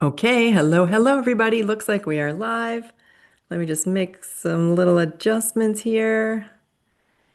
Okay, hello, everybody. Looks like we are live. Let me just make some little adjustments here.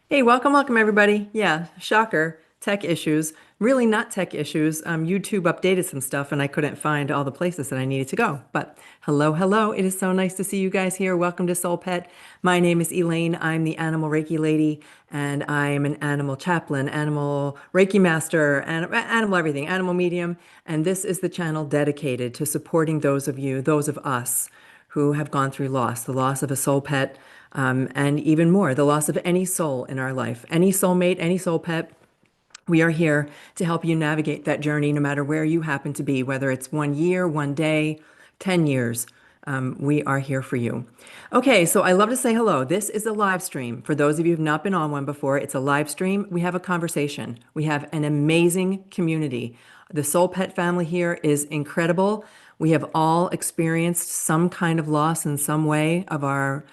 Hey, welcome, everybody. Yeah, shocker, tech issues. Really not tech issues. YouTube updated some stuff and I couldn't find all the places that I needed to go. But hello. It is so nice to see you guys here. Welcome to SoulPet. My name is Elaine. I'm the animal Reiki lady and I am an animal chaplain, animal Reiki master, and animal everything, animal medium. And this is the channel dedicated to supporting those of you, those of us who have gone through loss, the loss of a soul pet, and even more, the loss of any soul in our life, any soulmate, any soul pet. We are here to help you navigate that journey no matter where you happen to be, whether it's 1 year, 1 day, 10 years. We are here for you. Okay, so I love to say hello. This is a live stream. For those of you who have not been on one before, it's a live stream. We have a conversation. We have an amazing community. The Soul Pet family here is incredible. We have all experienced some kind of loss in some way of our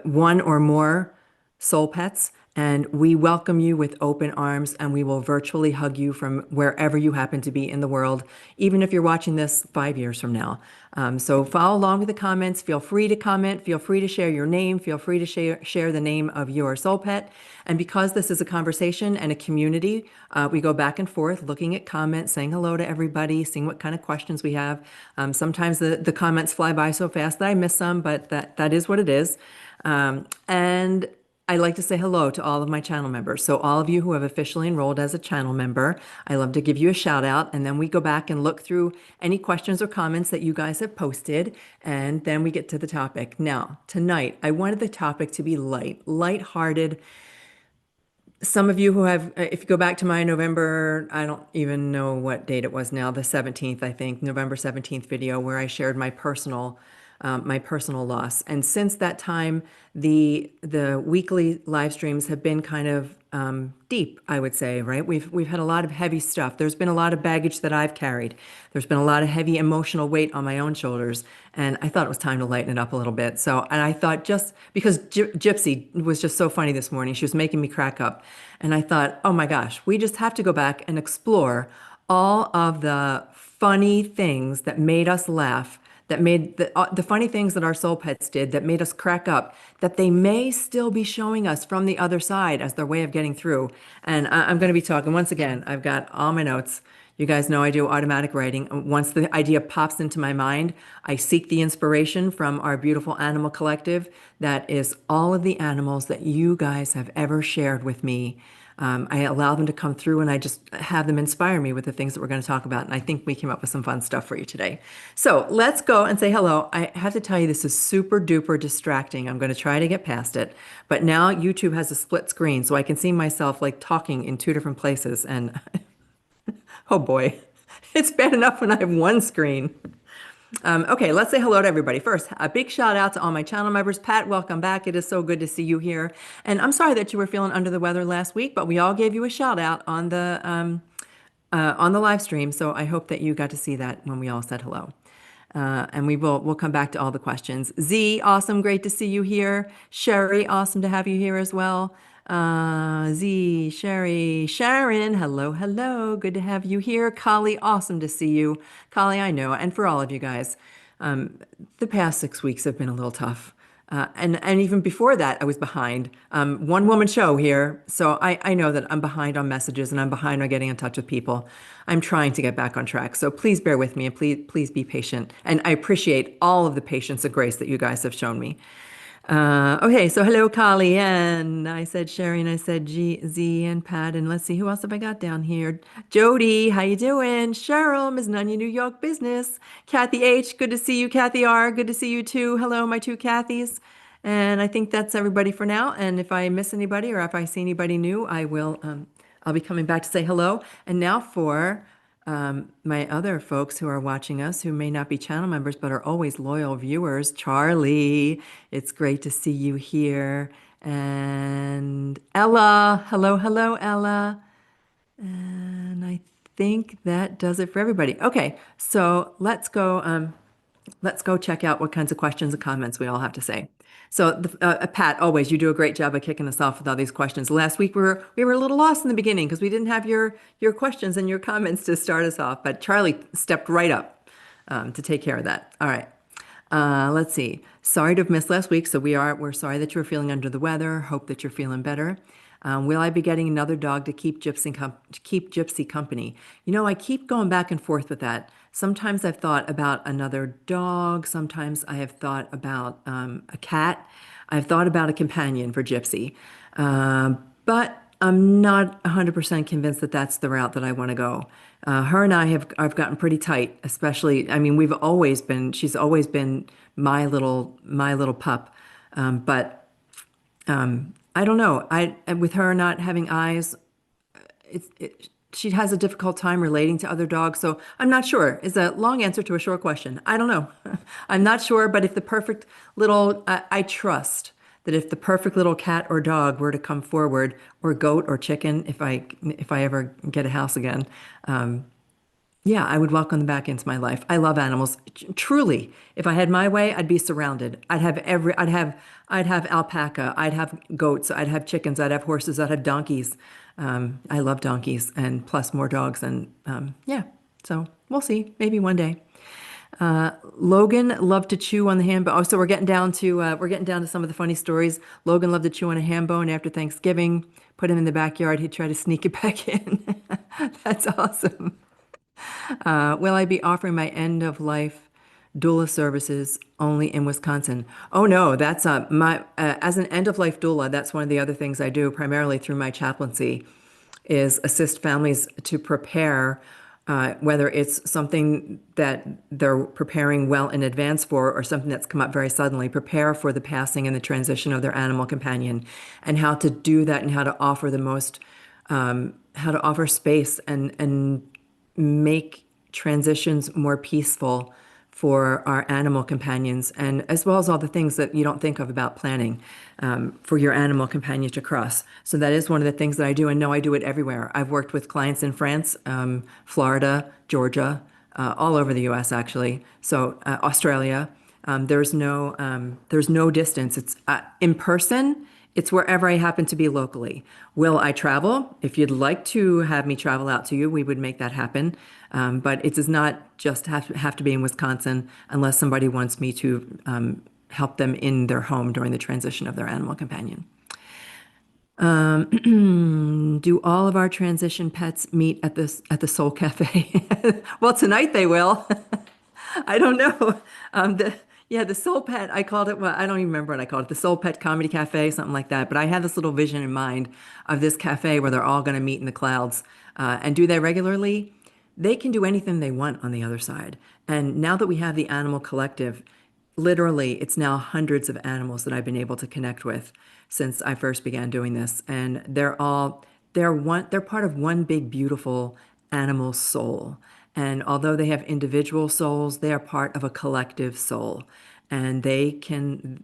one or more soul pets. And we welcome you with open arms and we will virtually hug you from wherever you happen to be in the world, even if you're watching this 5 years from now. So follow along with the comments. Feel free to comment. Feel free to share your name. Feel free to share the name of your soul pet. And because this is a conversation and a community, we go back and forth looking at comments, saying hello to everybody, seeing what kind of questions we have. Sometimes the comments fly by so fast that I miss some, but that is what it is. And I like to say hello to all of my channel members. So all of you who have officially enrolled as a channel member, I love to give you a shout out. And then we go back and look through any questions or comments that you guys have posted. And then we get to the topic. Now, tonight, I wanted the topic to be light-hearted. Some of you who have, if you go back to my November, I don't even know what date it was now, the 17th, I think, November 17th video where I shared my personal loss. And since that time, the weekly live streams have been kind of deep, I would say, right? We've had a lot of heavy stuff. There's been a lot of baggage that I've carried. There's been a lot of heavy emotional weight on my own shoulders, and I thought it was time to lighten it up a little bit. So, and I thought just because Gypsy was just so funny this morning, she was making me crack up, and I thought, oh my gosh, we just have to go back and explore all of the funny things that made us laugh, that made the funny things that our soul pets did that made us crack up, that they may still be showing us from the other side as their way of getting through. And I'm going to be talking, once again, I've got all my notes. You guys know I do automatic writing. Once the idea pops into my mind, I seek the inspiration from our beautiful animal collective. That is all of the animals that you guys have ever shared with me. I allow them to come through and I just have them inspire me with the things that we're going to talk about. And I think we came up with some fun stuff for you today. So let's go and say hello. I have to tell you, this is super duper distracting. I'm going to try to get past it. But now YouTube has a split screen, so I can see myself like talking in two different places. And oh boy, it's bad enough when I have one screen. Okay, let's say hello to everybody. First, a big shout out to all my channel members. Pat, welcome back. It is so good to see you here. And I'm sorry that you were feeling under the weather last week, but we all gave you a shout out on the live stream. So I hope that you got to see that when we all said hello. And we'll come back to all the questions. Z, awesome, great to see you here. Sherry, awesome to have you here as well. Z, Sherry, Sharon, hello, good to have you here. Kali, awesome to see you. Kali, I know, and for all of you guys, the past 6 weeks have been a little tough. And even before that, I was behind. One woman show here, so I know that I'm behind on messages and I'm behind on getting in touch with people. I'm trying to get back on track, so please bear with me and please be patient. And I appreciate all of the patience and grace that you guys have shown me. Okay, so hello, Kali, and I said Sherry, and I said Z, and Pat, and let's see, who else have I got down here? Jody, how you doing? Cheryl, Ms. Nunya, New York Business. Kathy H, good to see you. Kathy R, good to see you too. Hello, my two Kathys. And I think that's everybody for now. And if I miss anybody or if I see anybody new, I'll be coming back to say hello. And now for my other folks who are watching us who may not be channel members but are always loyal viewers. Charlie, it's great to see you here. And Ella, hello, Ella. And I think that does it for everybody. Okay, so let's go check out what kinds of questions and comments we all have to say. So, Pat, always you do a great job of kicking us off with all these questions. Last week we were a little lost in the beginning because we didn't have your questions and your comments to start us off. But Charlie stepped right up. to take care of that. All right. Let's see. Sorry to have missed last week. So we're sorry that you were feeling under the weather. Hope that you're feeling better. Will I be getting another dog to keep Gypsy company? You know, I keep going back and forth with that. Sometimes I've thought about another dog. Sometimes I have thought about a cat. I've thought about a companion for Gypsy. But I'm not 100% convinced that that's the route that I want to go. Her and I've gotten pretty tight, especially, I mean, she's always been my little pup. But I don't know. With her not having eyes, she has a difficult time relating to other dogs. So I'm not sure. Is a long answer to a short question. I don't know. I'm not sure. But if the perfect I trust that if the perfect little cat or dog were to come forward, or goat or chicken, if I ever get a house again, yeah, I would welcome them back into my life. I love animals. Truly, if I had my way, I'd be surrounded. I'd have alpaca, I'd have goats, I'd have chickens, I'd have horses, I'd have donkeys. I love donkeys and plus more dogs. And yeah, so we'll see. Maybe one day. Logan loved to chew on the ham bone. Oh, so we're getting down to some of the funny stories. Logan loved to chew on a ham bone after Thanksgiving. Put him in the backyard. He'd try to sneak it back in. That's awesome. Will I be offering my end of life doula services only in Wisconsin? Oh no, that's my as an end of life doula. That's one of the other things I do primarily through my chaplaincy, is assist families to prepare, whether it's something that they're preparing well in advance for, or something that's come up very suddenly, prepare for the passing and the transition of their animal companion, and how to do that, and how to offer the most, how to offer space and make transitions more peaceful for our animal companions, and as well as all the things that you don't think of about planning, for your animal companion to cross. So that is one of the things that I do, and no, I do it everywhere. I've worked with clients in France, Florida, Georgia, all over the U.S. actually. So Australia. There's no distance. It's in person. It's wherever I happen to be locally. Will I travel? If you'd like to have me travel out to you, we would make that happen. But it does not just have to be in Wisconsin, unless somebody wants me to help them in their home during the transition of their animal companion. Do all of our transition pets meet at the Soul Cafe? Well, tonight they will. I don't know. The SoulPet, I called it, well, I don't even remember what I called it, the SoulPet Comedy Cafe, something like that. But I had this little vision in mind of this cafe where they're all going to meet in the clouds. And do they regularly? They can do anything they want on the other side. And now that we have the animal collective, literally, it's now hundreds of animals that I've been able to connect with since I first began doing this. And they're part of one big, beautiful animal soul. And although they have individual souls, they are part of a collective soul. And they can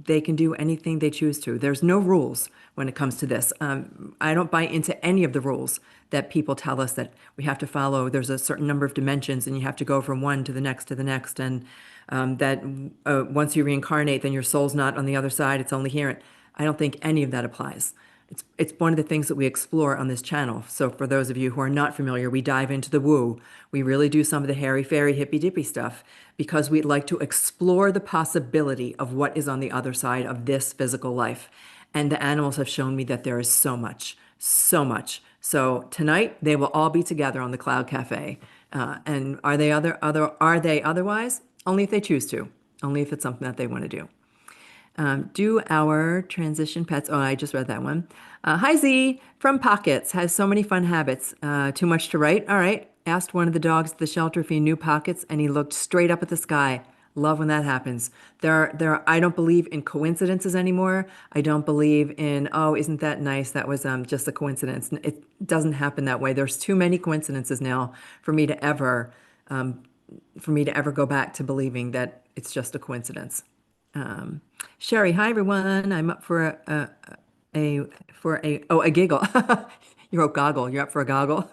do anything they choose to. There's no rules when it comes to this. I don't buy into any of the rules that people tell us that we have to follow. There's a certain number of dimensions, and you have to go from one to the next to the next, and that once you reincarnate, then your soul's not on the other side. It's only here. I don't think any of that applies. It's one of the things that we explore on this channel. So for those of you who are not familiar, we dive into the woo. We really do some of the hairy fairy hippy dippy stuff, because we'd like to explore the possibility of what is on the other side of this physical life. And the animals have shown me that there is so much, so much. So tonight they will all be together on the Cloud Cafe. And are they otherwise? Only if they choose to. Only if it's something that they want to do. Do our transition pets? Oh, I just read that one. Hi Z from Pockets has so many fun habits. Too much to write. All right. Asked one of the dogs at the shelter if he knew Pockets, and he looked straight up at the sky. Love when that happens. I don't believe in coincidences anymore. I don't believe in, oh, isn't that nice? That was just a coincidence. It doesn't happen that way. There's too many coincidences now for me to ever go back to believing that it's just a coincidence. Sherry, hi everyone. I'm up for a giggle. You wrote goggle. You're up for a goggle.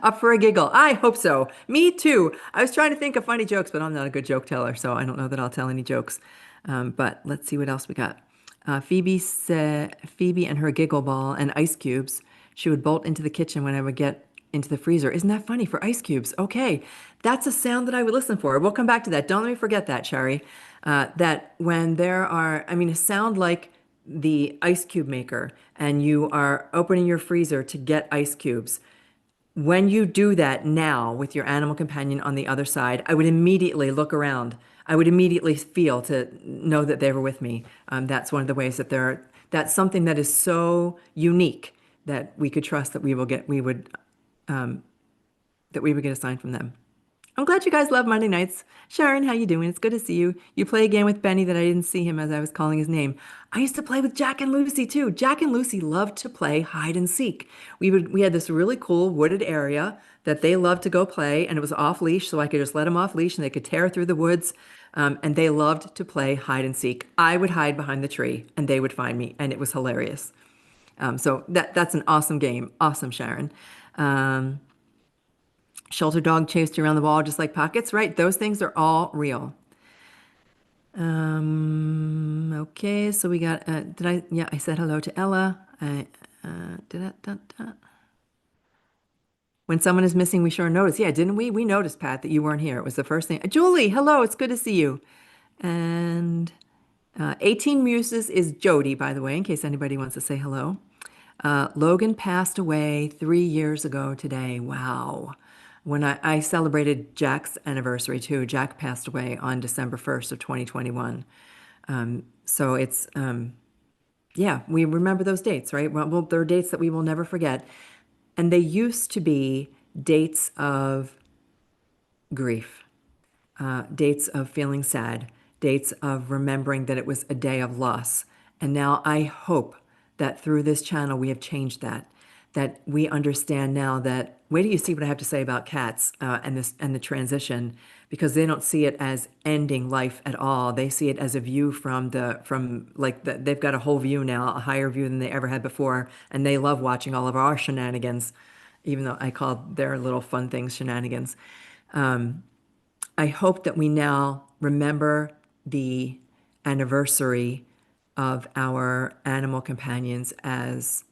Up for a giggle. I hope so. Me too. I was trying to think of funny jokes, but I'm not a good joke teller, so I don't know that I'll tell any jokes. But let's see what else we got. Phoebe said Phoebe and her giggle ball and ice cubes. She would bolt into the kitchen when I would get into the freezer. Isn't that funny for ice cubes? Okay, that's a sound that I would listen for. We'll come back to that. Don't let me forget that, Sherry. That when there are, I mean, a sound like the ice cube maker and you are opening your freezer to get ice cubes. When you do that now with your animal companion on the other side, I would immediately look around. I would immediately feel to know that they were with me. That's one of the ways that that's something that is so unique that we could trust that we would get a sign from them. I'm glad you guys love Monday nights. Sharon, how you doing? It's good to see you. You play a game with Benny that I didn't see him as I was calling his name. I used to play with Jack and Lucy too. Jack and Lucy loved to play hide and seek. We had this really cool wooded area that they loved to go play, and it was off leash, so I could just let them off leash and they could tear through the woods. And they loved to play hide and seek. I would hide behind the tree and they would find me, and it was hilarious. So that's an awesome game. Awesome, Sharon. Um, Shelter dog chased you around the wall just like pockets, right? Those things are all real. Okay, so we got, yeah, I said hello to Ella. When someone is missing, we sure notice. Yeah, didn't we? We noticed, Pat, that you weren't here. It was the first thing. Julie, hello, it's good to see you. And 18 Muses is Jody, by the way, in case anybody wants to say hello. Logan passed away 3 years ago today. Wow. When I celebrated Jack's anniversary too. Jack passed away on December 1st of 2021. So yeah, we remember those dates, right? Well, they're dates that we will never forget. And they used to be dates of grief, dates of feeling sad, dates of remembering that it was a day of loss. And now I hope that through this channel we have changed that, that we understand now that, wait till you see what I have to say about cats and the transition, because they don't see it as ending life at all. They see it as a view they've got a whole view now, a higher view than they ever had before, and they love watching all of our shenanigans, even though I call their little fun things shenanigans. I hope that we now remember the anniversary of our animal companions as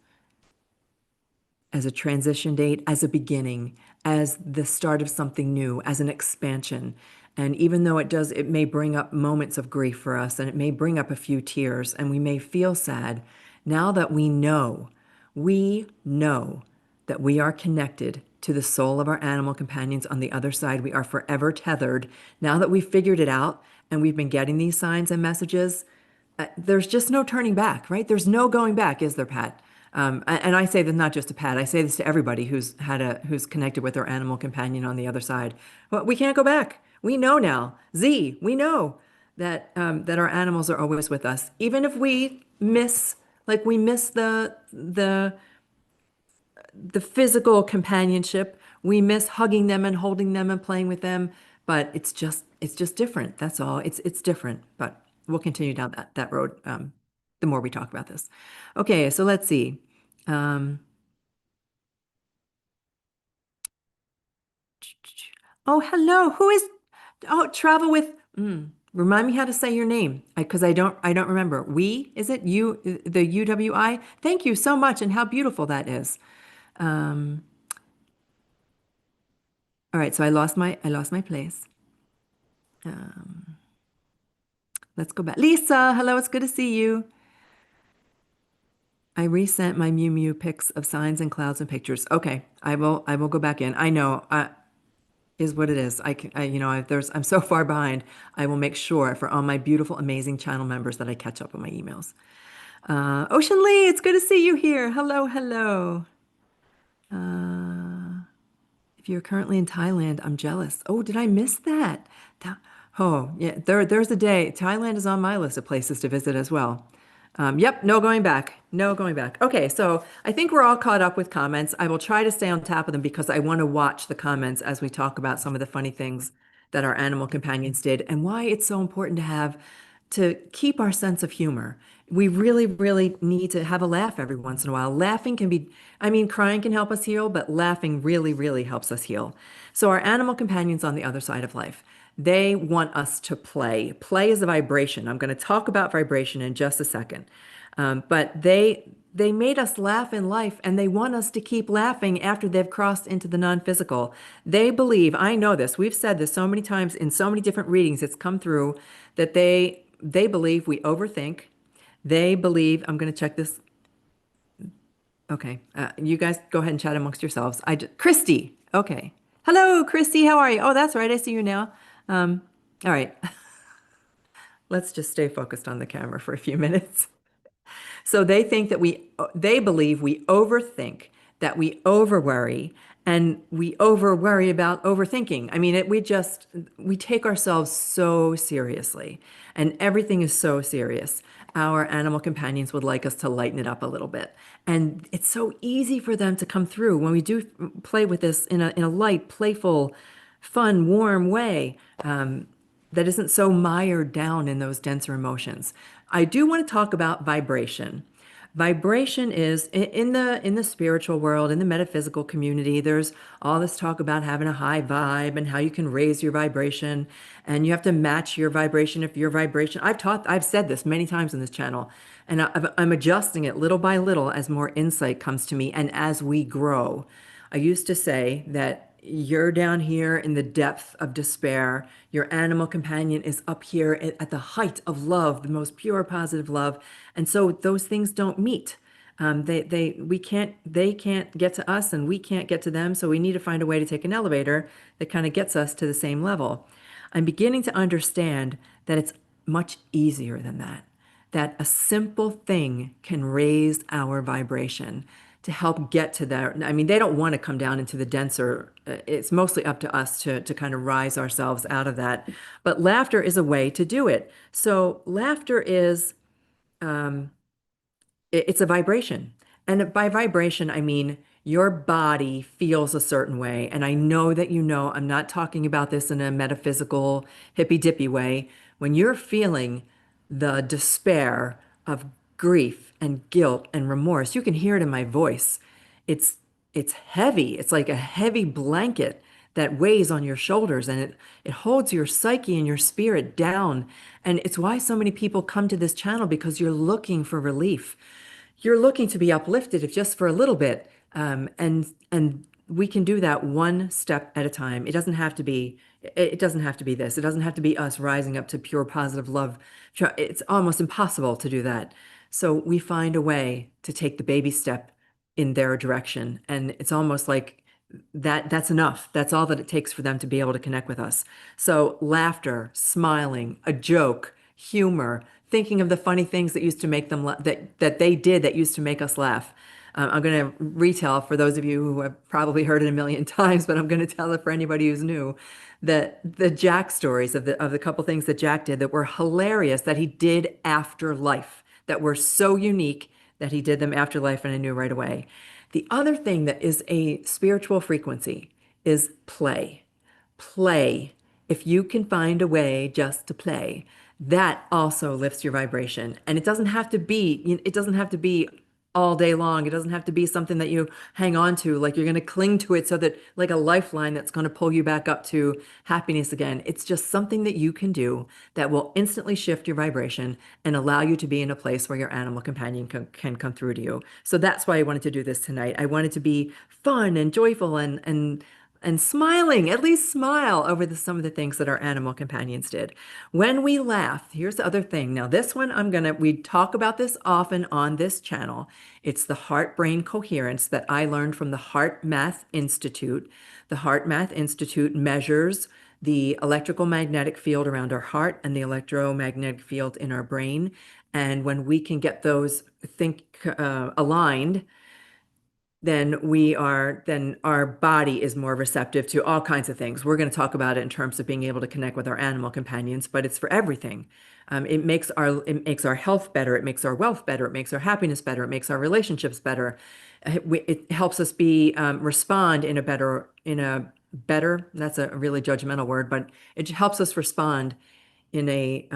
a transition date, as a beginning, as the start of something new, as an expansion. And even though it may bring up moments of grief for us, and it may bring up a few tears, and we may feel sad, now that we know that we are connected to the soul of our animal companions on the other side. We are forever tethered. Now that we've figured it out and we've been getting these signs and messages, there's just no turning back, right? There's no going back, is there, Pat? And I say this not just to Pat, I say this to everybody who's connected with their animal companion on the other side. Well, we can't go back. We know now. We know that our animals are always with us, even if we miss, like we miss the physical companionship. We miss hugging them and holding them and playing with them, but it's just different. That's all. It's different, but we'll continue down that road the more we talk about this. Okay, so let's see. Oh, hello. Travel with remind me how to say your name because I don't remember. Is it you, the UWI? Thank you so much, and how beautiful that is. Um, all right, so I lost my place. Let's go back. Lisa, hello, it's good to see you. I resent my Mew Mew pics of signs and clouds and pictures. Okay, I will go back in. I know, is what it is. I'm so far behind. I will make sure for all my beautiful, amazing channel members that I catch up on my emails. Ocean Lee, it's good to see you here. Hello, hello. If you're currently in Thailand, I'm jealous. Oh, did I miss that? Oh, yeah, there's a day. Thailand is on my list of places to visit as well. Yep, no going back. No going back. Okay, so I think we're all caught up with comments. I will try to stay on top of them because I want to watch the comments as we talk about some of the funny things that our animal companions did and why it's so important to keep our sense of humor. We really, really need to have a laugh every once in a while. Crying can help us heal, but laughing really, really helps us heal. So our animal companions on the other side of life, they want us to play. Play is a vibration. I'm going to talk about vibration in just a second. But they made us laugh in life, and they want us to keep laughing after they've crossed into the non-physical. They believe, I know this, we've said this so many times in so many different readings, it's come through that they believe we overthink. They believe, I'm going to check this. Okay. You guys go ahead and chat amongst yourselves. Christy. Okay. Hello, Christy. How are you? Oh, that's right. I see you now. All right. Let's just stay focused on the camera for a few minutes. So they think that they believe we overthink, that we overworry, and we overworry about overthinking. I mean, we take ourselves so seriously, and everything is so serious. Our animal companions would like us to lighten it up a little bit. And it's so easy for them to come through when we do play with this in a light, playful, fun, warm way. That isn't so mired down in those denser emotions. I do want to talk about vibration. Vibration is in the spiritual world, in the metaphysical community, there's all this talk about having a high vibe and how you can raise your vibration and you have to match your vibration if your vibration. I've said this many times in this channel, and I'm adjusting it little by little as more insight comes to me and as we grow. I used to say that you're down here in the depth of despair. Your animal companion is up here at the height of love, the most pure, positive love. And so those things don't meet. They can't get to us and we can't get to them. So we need to find a way to take an elevator that kind of gets us to the same level. I'm beginning to understand that it's much easier than that, that a simple thing can raise our vibration to help get to that. I mean, they don't want to come down into the denser, it's mostly up to us to kind of rise ourselves out of that. But laughter is a way to do it. So laughter is, it's a vibration. And by vibration, I mean your body feels a certain way. And I know that you know, I'm not talking about this in a metaphysical, hippy dippy way. When you're feeling the despair of grief and guilt and remorse, you can hear it in my voice. It's it's heavy. It's like a heavy blanket that weighs on your shoulders and it holds your psyche and your spirit down. And it's why so many people come to this channel because you're looking for relief. You're looking to be uplifted, if just for a little bit. And we can do that one step at a time. It doesn't have to be this. It doesn't have to be us rising up to pure positive love. It's almost impossible to do that. So we find a way to take the baby step in their direction. And it's almost like that's enough. That's all that it takes for them to be able to connect with us. So laughter, smiling, a joke, humor, thinking of the funny things that used to make them that they did that used to make us laugh. I'm going to retell for those of you who have probably heard it a million times, but I'm going to tell it for anybody who's new, that the Jack stories of the couple things that Jack did that were hilarious that he did after life, that were so unique that he did them after life, and I knew right away. The other thing that is a spiritual frequency is play. Play. If you can find a way just to play, that also lifts your vibration. And it doesn't have to be all day long. It doesn't have to be something that you hang on to, like you're going to cling to it so that like a lifeline that's going to pull you back up to happiness again. It's just something that you can do that will instantly shift your vibration and allow you to be in a place where your animal companion can come through to you. So that's why I wanted to do this tonight. I wanted to be fun and joyful and smiling, at least smile over some of the things that our animal companions did. When we laugh, here's the other thing. Now, this one, we talk about this often on this channel. It's the heart-brain coherence that I learned from the Heart Math Institute. The Heart Math Institute measures the electrical magnetic field around our heart and the electromagnetic field in our brain. And when we can get those aligned, then our body is more receptive to all kinds of things. We're going to talk about it in terms of being able to connect with our animal companions, but it's for everything. It makes our health better. It makes our wealth better. It makes our happiness better. It makes our relationships better. It helps us respond in a better, that's a really judgmental word, but it helps us respond in a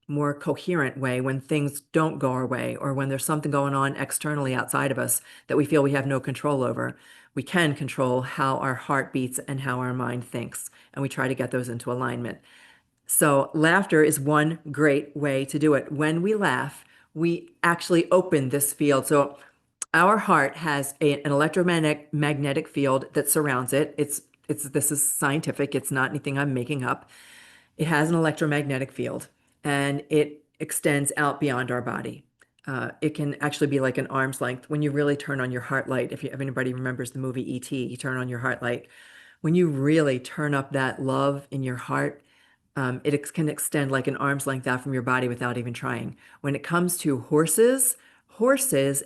more coherent way when things don't go our way or when there's something going on externally outside of us that we feel we have no control over. We can control how our heart beats and how our mind thinks, and we try to get those into alignment. So laughter is one great way to do it. When we laugh, we actually open this field. So our heart has an electromagnetic field that surrounds it. This is scientific. It's not anything I'm making up. It has an electromagnetic field and it extends out beyond our body. It can actually be like an arm's length when you really turn on your heart light. If anybody remembers the movie E.T., you turn on your heart light. When you really turn up that love in your heart, can extend like an arm's length out from your body without even trying. When it comes to horses,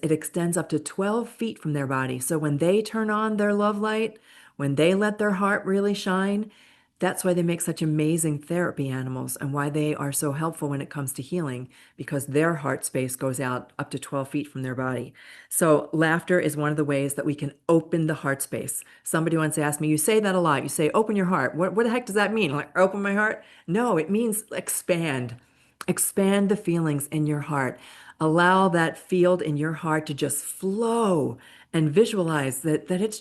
it extends up to 12 feet from their body. So when they turn on their love light, when they let their heart really shine, that's why they make such amazing therapy animals and why they are so helpful when it comes to healing, because their heart space goes out up to 12 feet from their body. So laughter is one of the ways that we can open the heart space. Somebody once asked me, you say that a lot. You say, open your heart. What the heck does that mean? Like, open my heart? No, it means expand. Expand the feelings in your heart. Allow that field in your heart to just flow and visualize that it's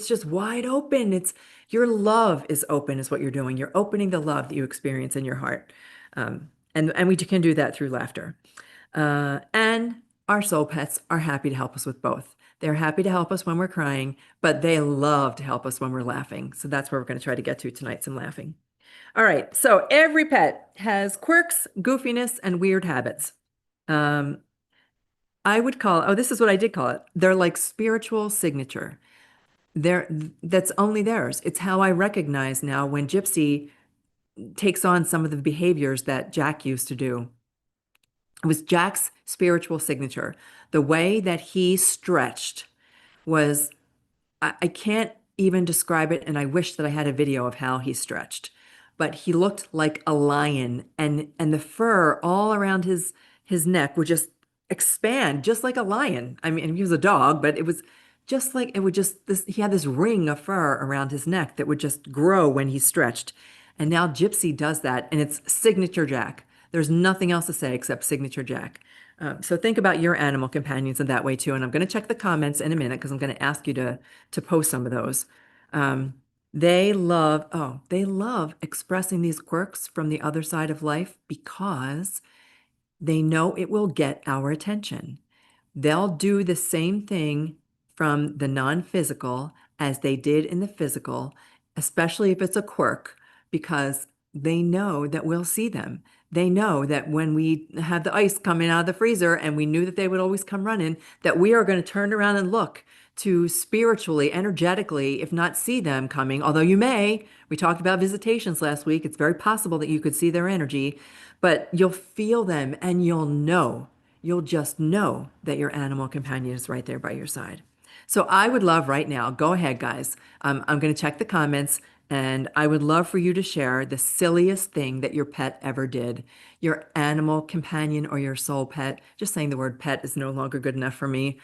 just wide open. It's your love is open is what you're doing. You're opening the love that you experience in your heart. And we can do that through laughter. And our soul pets are happy to help us with both. They're happy to help us when we're crying, but they love to help us when we're laughing. So that's where we're going to try to get to tonight, some laughing. All right. So every pet has quirks, goofiness, and weird habits. Um, I would call, oh, this is what I did call it. They're like spiritual signature. That's only theirs. It's how I recognize now when Gypsy takes on some of the behaviors that Jack used to do. It was Jack's spiritual signature. The way that he stretched was I can't even describe it, and I wish that I had a video of how he stretched. But he looked like a lion, and the fur all around his neck would just expand, just like a lion. I mean, he was a dog, but it was just like it would just this. He had this ring of fur around his neck that would just grow when he stretched. And now Gypsy does that, and it's signature Jack. There's nothing else to say except signature Jack. So think about your animal companions in that way too. And I'm going to check the comments in a minute because I'm going to ask you to post some of those. Um, they love expressing these quirks from the other side of life because they know it will get our attention. They'll do the same thing from the non-physical as they did in the physical, especially if it's a quirk, because they know that we'll see them. They know that when we have the ice coming out of the freezer and we knew that they would always come running, that we are going to turn around and look to spiritually, energetically, if not see them coming, although you may. We talked about visitations last week. It's very possible that you could see their energy, but you'll feel them and you'll just know that your animal companion is right there by your side. So I would love right now, go ahead, guys. I'm going to check the comments and I would love for you to share the silliest thing that your pet ever did, your animal companion or your soul pet. Just saying the word pet is no longer good enough for me.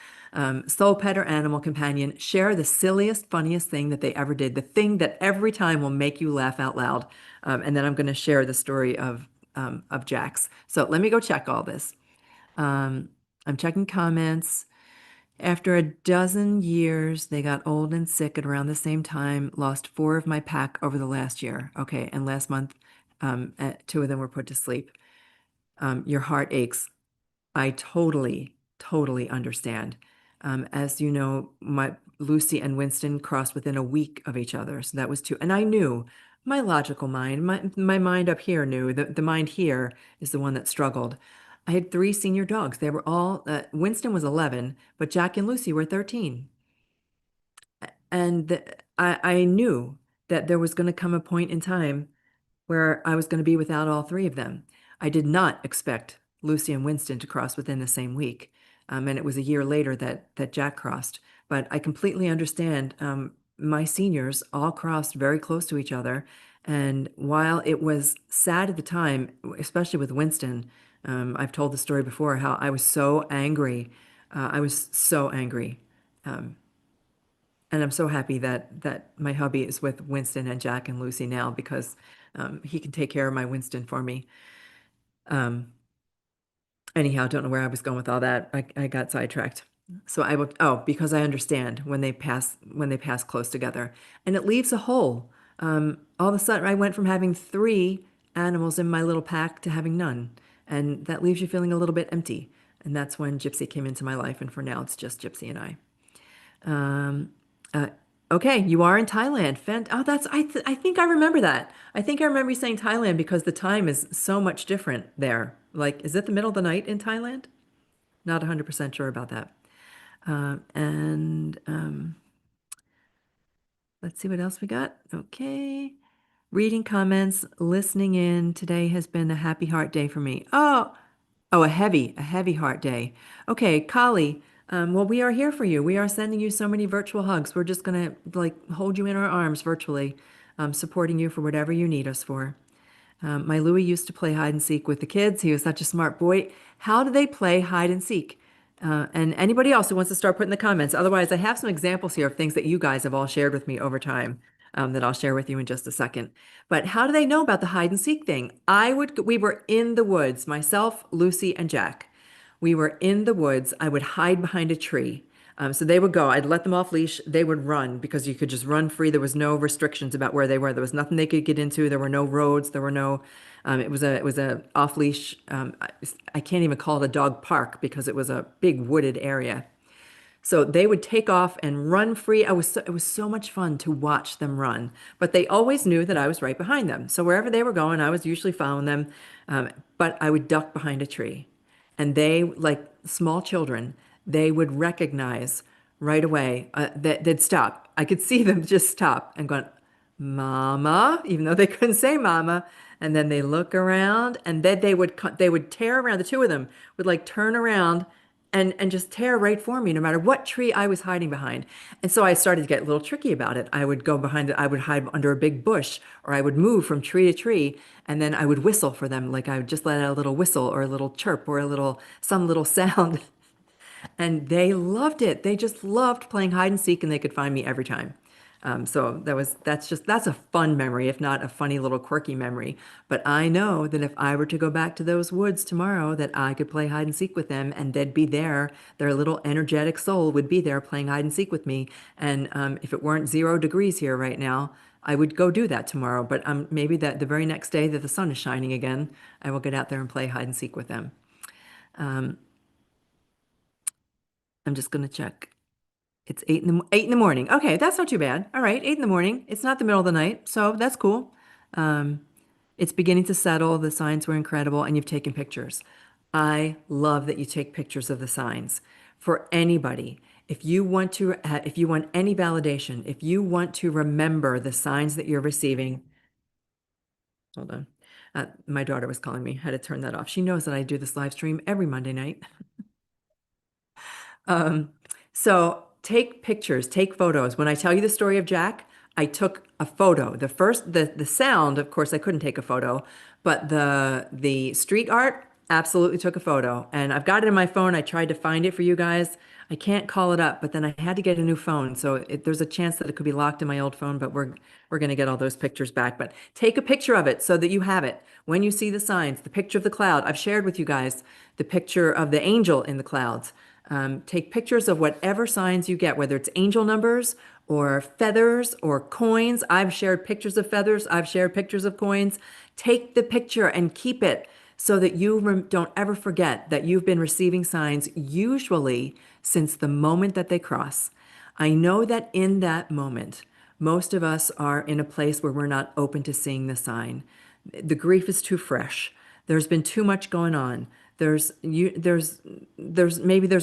Soul pet or animal companion, share the silliest, funniest thing that they ever did, the thing that every time will make you laugh out loud. And then I'm going to share the story of Jack's. So let me go check all this. I'm checking comments. After a dozen years, they got old and sick at around the same time, lost four of my pack over the last year. Okay, and last month, two of them were put to sleep. Your heart aches. I totally understand. As you know, my Lucy and Winston crossed within a week of each other, so that was two. And I knew my logical mind, my mind up here knew that the mind here is the one that struggled. I had three senior dogs. They were all, Winston was 11, but Jack and Lucy were 13. And I knew that there was going to come a point in time where I was going to be without all three of them. I did not expect Lucy and Winston to cross within the same week. And it was a year later that Jack crossed. But I completely understand. My seniors all crossed very close to each other. And while it was sad at the time, especially with Winston, I've told the story before how I was so angry. I was so angry. And I'm so happy that my hubby is with Winston and Jack and Lucy now because he can take care of my Winston for me. Um, Anyhow, don't know where I was going with all that. I got sidetracked. So I will, oh, because I understand when they pass close together, and it leaves a hole. All of a sudden, I went from having three animals in my little pack to having none, and that leaves you feeling a little bit empty. And that's when Gypsy came into my life. And for now, it's just Gypsy and I. Um, uh, okay, you are in Thailand. Oh, I think I remember that. I think I remember you saying Thailand because the time is so much different there. Like, is it the middle of the night in Thailand? Not 100% sure about that. And let's see what else we got. Okay. Reading comments, listening in. Today has been a happy heart day for me. Oh, a heavy heart day. Okay, Kali. Well, we are here for you. We are sending you so many virtual hugs. We're just gonna like hold you in our arms virtually, supporting you for whatever you need us for. My Louie used to play hide and seek with the kids. He was such a smart boy. How do they play hide and seek? And anybody else who wants to start putting the comments. Otherwise, I have some examples here of things that you guys have all shared with me over time that I'll share with you in just a second. But how do they know about the hide and seek thing? We were in the woods, myself, Lucy, and Jack. We were in the woods. I would hide behind a tree. So they would go. I'd let them off leash. They would run because you could just run free. There was no restrictions about where they were. There was nothing they could get into. There were no roads. There were no. It was a off leash. I can't even call it a dog park because it was a big wooded area. So they would take off and run free. It was so much fun to watch them run, but they always knew that I was right behind them. So wherever they were going, I was usually following them. But I would duck behind a tree, and they, like small children, they would recognize right away that they'd stop. I could see them just stop and go, "Mama," even though they couldn't say "Mama." And then they look around, and then they would tear around. The two of them would like turn around and just tear right for me, no matter what tree I was hiding behind. And so I started to get a little tricky about it. I would go behind it, I would hide under a big bush, or I would move from tree to tree, and then I would whistle for them. Like I would just let out a little whistle or a little chirp or some little sound. And they loved it. They just loved playing hide and seek, and they could find me every time. So that's a fun memory, if not a funny little quirky memory. But I know that if I were to go back to those woods tomorrow, that I could play hide and seek with them, and they'd be there. Their little energetic soul would be there playing hide and seek with me. And if it weren't 0 degrees here right now, I would go do that tomorrow. But maybe that the very next day that the sun is shining again, I will get out there and play hide and seek with them. I'm just going to check. It's 8 in the morning. Okay, that's not too bad. All right, 8 in the morning. It's not the middle of the night, so that's cool. Um, it's beginning to settle. The signs were incredible, and you've taken pictures. I love that you take pictures of the signs. For anybody, if you want any validation, if you want to remember the signs that you're receiving, hold on. My daughter was calling me. Had to turn that off. She knows that I do this live stream every Monday night. Um, so take pictures, take photos. When I tell you the story of Jack, I took a photo. The sound, of course, I couldn't take a photo, but the street art, absolutely took a photo. And I've got it in my phone. I tried to find it for you guys. I can't call it up, but then I had to get a new phone. So there's a chance that it could be locked in my old phone, but we're going to get all those pictures back. But take a picture of it so that you have it. When you see the signs, the picture of the cloud, I've shared with you guys the picture of the angel in the clouds. Take pictures of whatever signs you get, whether it's angel numbers or feathers or coins. I've shared pictures of feathers. I've shared pictures of coins. Take the picture and keep it so that you don't ever forget that you've been receiving signs, usually since the moment that they cross. I know that in that moment, most of us are in a place where we're not open to seeing the sign. The grief is too fresh. There's been too much going on. There's a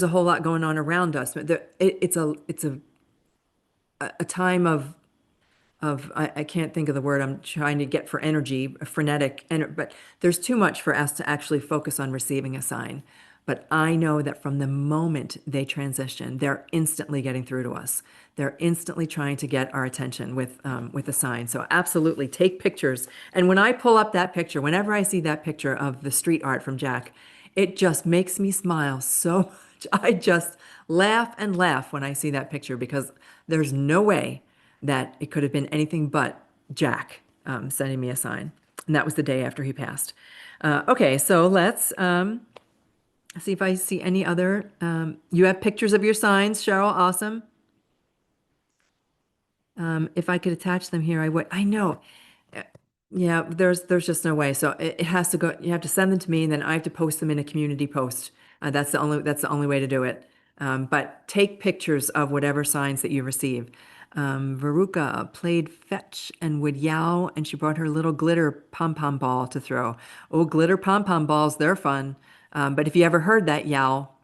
whole lot going on around us. But it's a time of I can't think of the word I'm trying to get for energy, frenetic, but there's too much for us to actually focus on receiving a sign. But I know that from the moment they transition, they're instantly getting through to us. They're instantly trying to get our attention with a sign. So absolutely take pictures. And when I pull up that picture, whenever I see that picture of the street art from Jack, it just makes me smile so much. I just laugh and laugh when I see that picture because there's no way that it could have been anything but Jack sending me a sign. And that was the day after he passed. Okay, so let's see if I see any other. You have pictures of your signs, Cheryl. Awesome. If I could attach them here, I would. I know. Yeah, there's just no way. So it has to go. You have to send them to me, and then I have to post them in a community post That's the only way to do it. But take pictures of whatever signs that you receive. Veruca played fetch and would yowl, and she brought her little glitter pom pom ball to throw. Oh, glitter pom pom balls, they're fun. But if you ever heard that yowl,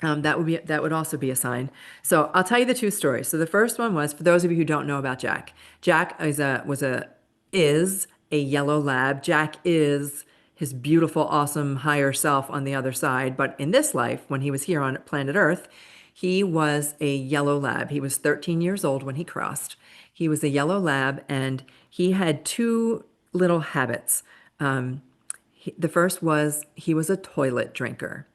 that would also be a sign. So I'll tell you the two stories. So the first one was for those of you who don't know about Jack. Jack is a yellow lab. Jack is his beautiful, awesome higher self on the other side. But in this life, when he was here on planet Earth, he was a yellow lab. He was 13 years old when he crossed. He was a yellow lab, and he had two little habits. The first was he was a toilet drinker.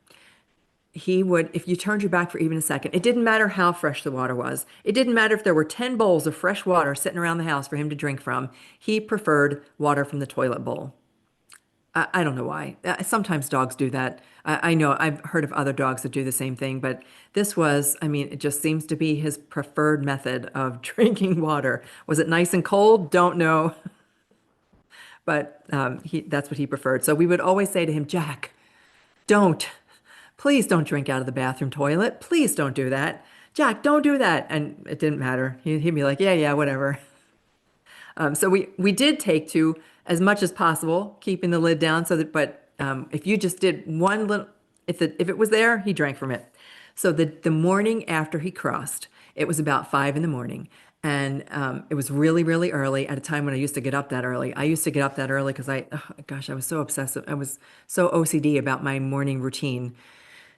He would, if you turned your back for even a second, it didn't matter how fresh the water was. It didn't matter if there were 10 bowls of fresh water sitting around the house for him to drink from. He preferred water from the toilet bowl. I don't know why. Sometimes dogs do that. I know I've heard of other dogs that do the same thing, but this was, I mean, it just seems to be his preferred method of drinking water. Was it nice and cold? Don't know. But that's what he preferred. So we would always say to him, Jack, don't. Please don't drink out of the bathroom toilet. Please don't do that. Jack, don't do that. And it didn't matter. He'd be like, yeah, yeah, whatever. So we did take to as much as possible, keeping the lid down so that, but if you just did one little, if it was there, he drank from it. So the morning after he crossed, it was about 5 in the morning. And it was really, really early at a time when I used to get up that early. I used to get up that early because oh, gosh, I was so obsessive. I was so OCD about my morning routine.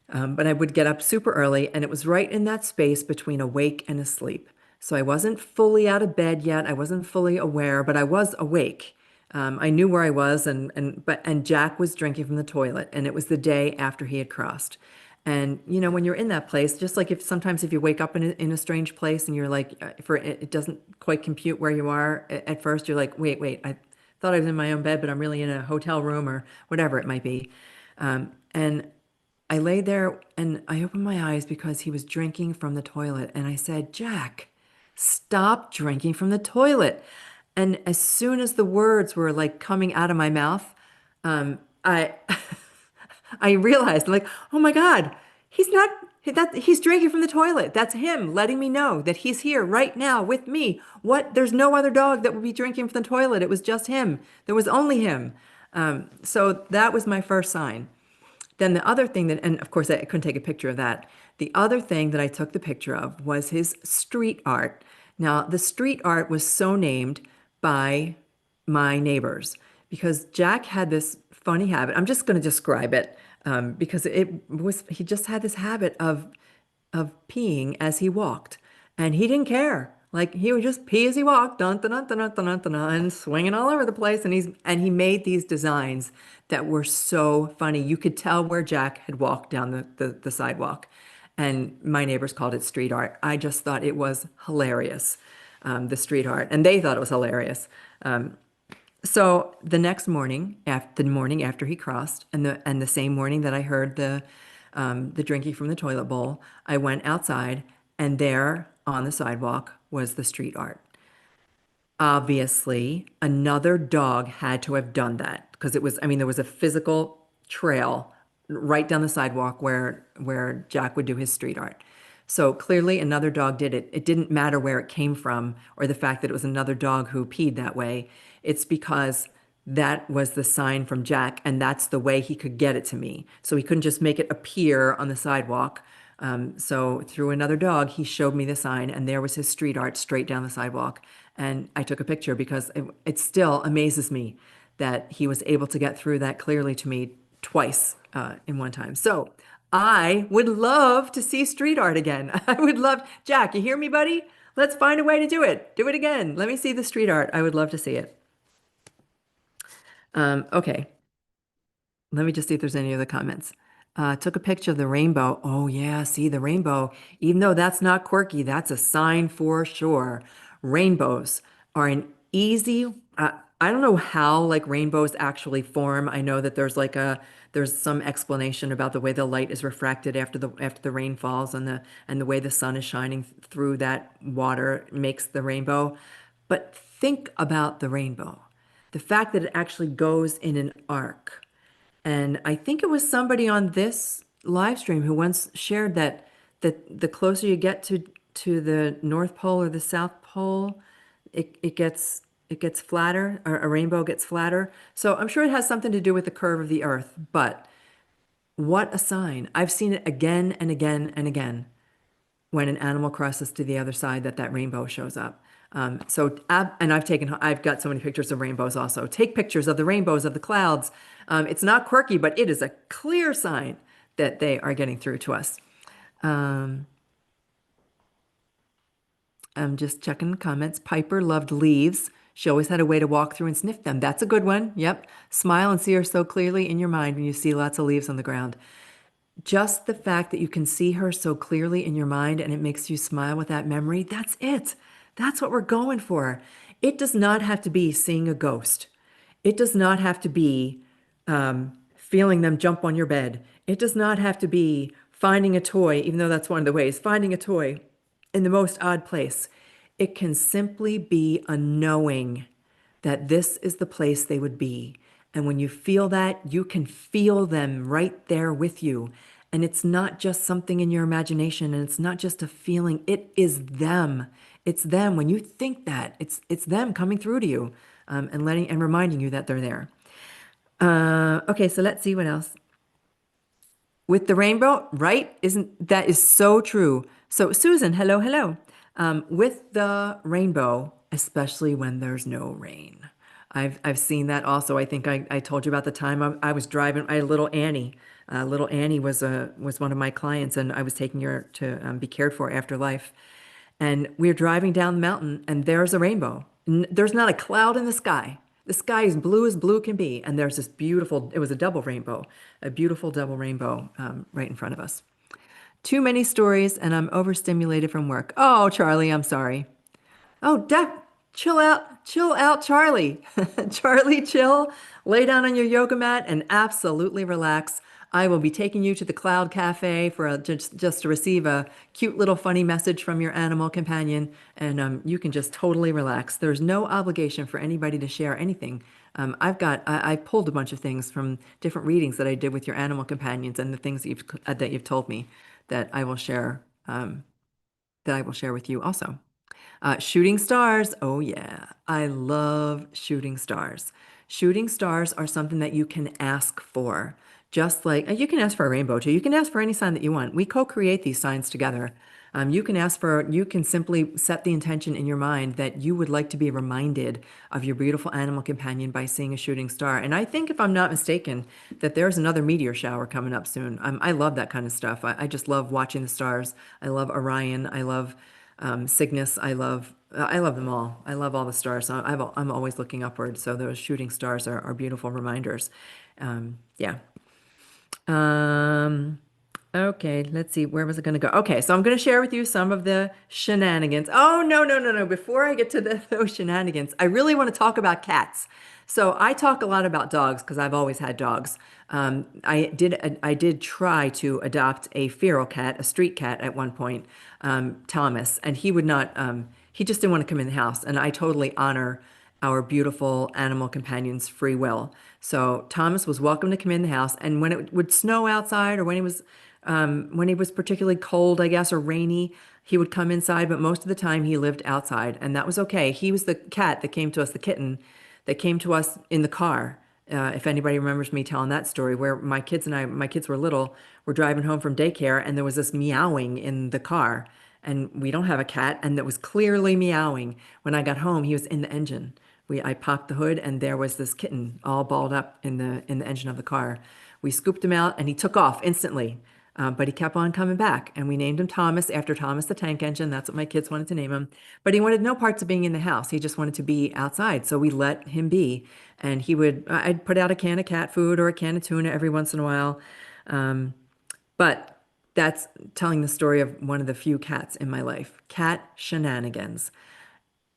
But I would get up super early, and it was right in that space between awake and asleep. So I wasn't fully out of bed yet. I wasn't fully aware, but I was awake. I knew where I was, and Jack was drinking from the toilet, and it was the day after he had crossed. And you know, when you're in that place, just like if sometimes if you wake up in a strange place and you're like, for it doesn't quite compute where you are at first, you're like, wait, I thought I was in my own bed, but I'm really in a hotel room or whatever it might be. And I lay there and I opened my eyes because he was drinking from the toilet. And I said, Jack, stop drinking from the toilet. And as soon as the words were like coming out of my mouth, I I realized like, oh my God, he's not he's drinking from the toilet. That's him letting me know that he's here right now with me. What? There's no other dog that would be drinking from the toilet. It was just him. There was only him. So that was my first sign. Then the other thing that, and of course I couldn't take a picture of that. The other thing that I took the picture of was his street art. Now, the street art was so named by my neighbors because Jack had this funny habit. I'm just going to describe it because he just had this habit of peeing as he walked, and he didn't care. Like he would just pee as he walked, dun dun dun dun dun dun dun, dun, and swinging all over the place. And he made these designs that were so funny. You could tell where Jack had walked down the sidewalk, and my neighbors called it street art. I just thought it was hilarious, the street art, and they thought it was hilarious. So the next morning, the morning after he crossed, and the same morning that I heard the drinking from the toilet bowl, I went outside, and there on the sidewalk was the street art. Obviously, another dog had to have done that because it was, I mean, there was a physical trail right down the sidewalk where Jack would do his street art. So clearly another dog did it. It didn't matter where it came from or the fact that it was another dog who peed that way. It's because that was the sign from Jack, and that's the way he could get it to me. So he couldn't just make it appear on the sidewalk. So through another dog, he showed me the sign, and there was his street art straight down the sidewalk. And I took a picture because it still amazes me that he was able to get through that clearly to me twice in one time. So I would love to see street art again. I would love, Jack, you hear me, buddy? Let's find a way to do it. Do it again. Let me see the street art. I would love to see it. Okay. Let me just see if there's any other comments. Took a picture of the rainbow. Oh, yeah, see the rainbow. Even though that's not quirky, that's a sign for sure. Rainbows are an easy, I don't know how like rainbows actually form. I know that there's some explanation about the way the light is refracted after the rain falls and the way the sun is shining through that water makes the rainbow. But think about the rainbow. The fact that it actually goes in an arc. And I think it was somebody on this live stream who once shared that the closer you get to the North Pole or the South Pole, it gets flatter, or a rainbow gets flatter. So I'm sure it has something to do with the curve of the Earth, but what a sign. I've seen it again and again and again when an animal crosses to the other side that that rainbow shows up. And I've got so many pictures of rainbows also. Take pictures of the rainbows of the clouds. It's not quirky, but it is a clear sign that they are getting through to us. Um, I'm just checking comments. Piper loved leaves. She always had a way to walk through and sniff them. That's a good one. Yep. Smile and see her so clearly in your mind when you see lots of leaves on the ground. Just the fact that you can see her so clearly in your mind and it makes you smile with that memory, that's it. That's what we're going for. It does not have to be seeing a ghost. It does not have to be feeling them jump on your bed. It does not have to be finding a toy, even though that's one of the ways, finding a toy in the most odd place. It can simply be a knowing that this is the place they would be. And when you feel that, you can feel them right there with you. And it's not just something in your imagination and it's not just a feeling, it is them. It's them. When you think that, it's them coming through to you and letting and reminding you that they're there. Okay, so let's see what else. With the rainbow, right? Isn't that is so true. So Susan, hello, hello. With the rainbow, especially when there's no rain. I've seen that also. I think I told you about the time I was driving. I had little Annie. Little Annie was one of my clients, and I was taking her to be cared for after life. And we were driving down the mountain, and there's a rainbow. There's not a cloud in the sky. The sky is blue as blue can be, and there's this beautiful, it was a double rainbow, a beautiful double rainbow right in front of us. Too many stories, and I'm overstimulated from work. Oh, Charlie, I'm sorry. Oh, chill out, Charlie. Charlie, chill. Lay down on your yoga mat and absolutely relax. I will be taking you to the Cloud Café for just to receive a cute little funny message from your animal companion, and you can just totally relax. There's no obligation for anybody to share anything. I pulled a bunch of things from different readings that I did with your animal companions and the things that you've told me that I will share with you also. Shooting stars. Oh, yeah. I love shooting stars. Shooting stars are something that you can ask for. Just like you can ask for a rainbow too. You can ask for any sign that you want. We co-create these signs together. You can simply set the intention in your mind that you would like to be reminded of your beautiful animal companion by seeing a shooting star. And I think, if I'm not mistaken, that there's another meteor shower coming up soon. I love that kind of stuff. I just love watching the stars. I love Orion. I love Cygnus. I love them all. I love all the stars. I'm always looking upward. So those shooting stars are beautiful reminders. Yeah. Um, okay, let's see. Where was it going to go? Okay, so I'm going to share with you some of the shenanigans. Oh, no, no, no, no. Before I get to those shenanigans, I really want to talk about cats. So I talk a lot about dogs because I've always had dogs. I did try to adopt a feral cat, a street cat at one point, Thomas, and he would not, he just didn't want to come in the house. And I totally honor our beautiful animal companion's free will. So Thomas was welcome to come in the house, and when it would snow outside, or when he was particularly cold, I guess, or rainy, he would come inside. But most of the time, he lived outside, and that was okay. He was the cat that came to us, the kitten that came to us in the car. If anybody remembers me telling that story, where my kids were little, were driving home from daycare, and there was this meowing in the car. And we don't have a cat, and that was clearly meowing. When I got home, he was in the engine. I popped the hood, and there was this kitten all balled up in the engine of the car. We scooped him out, and he took off instantly. But he kept on coming back, and we named him Thomas after Thomas the Tank Engine. That's what my kids wanted to name him. But he wanted no parts of being in the house. He just wanted to be outside. So we let him be. And I'd put out a can of cat food or a can of tuna every once in a while. But that's telling the story of one of the few cats in my life. Cat shenanigans.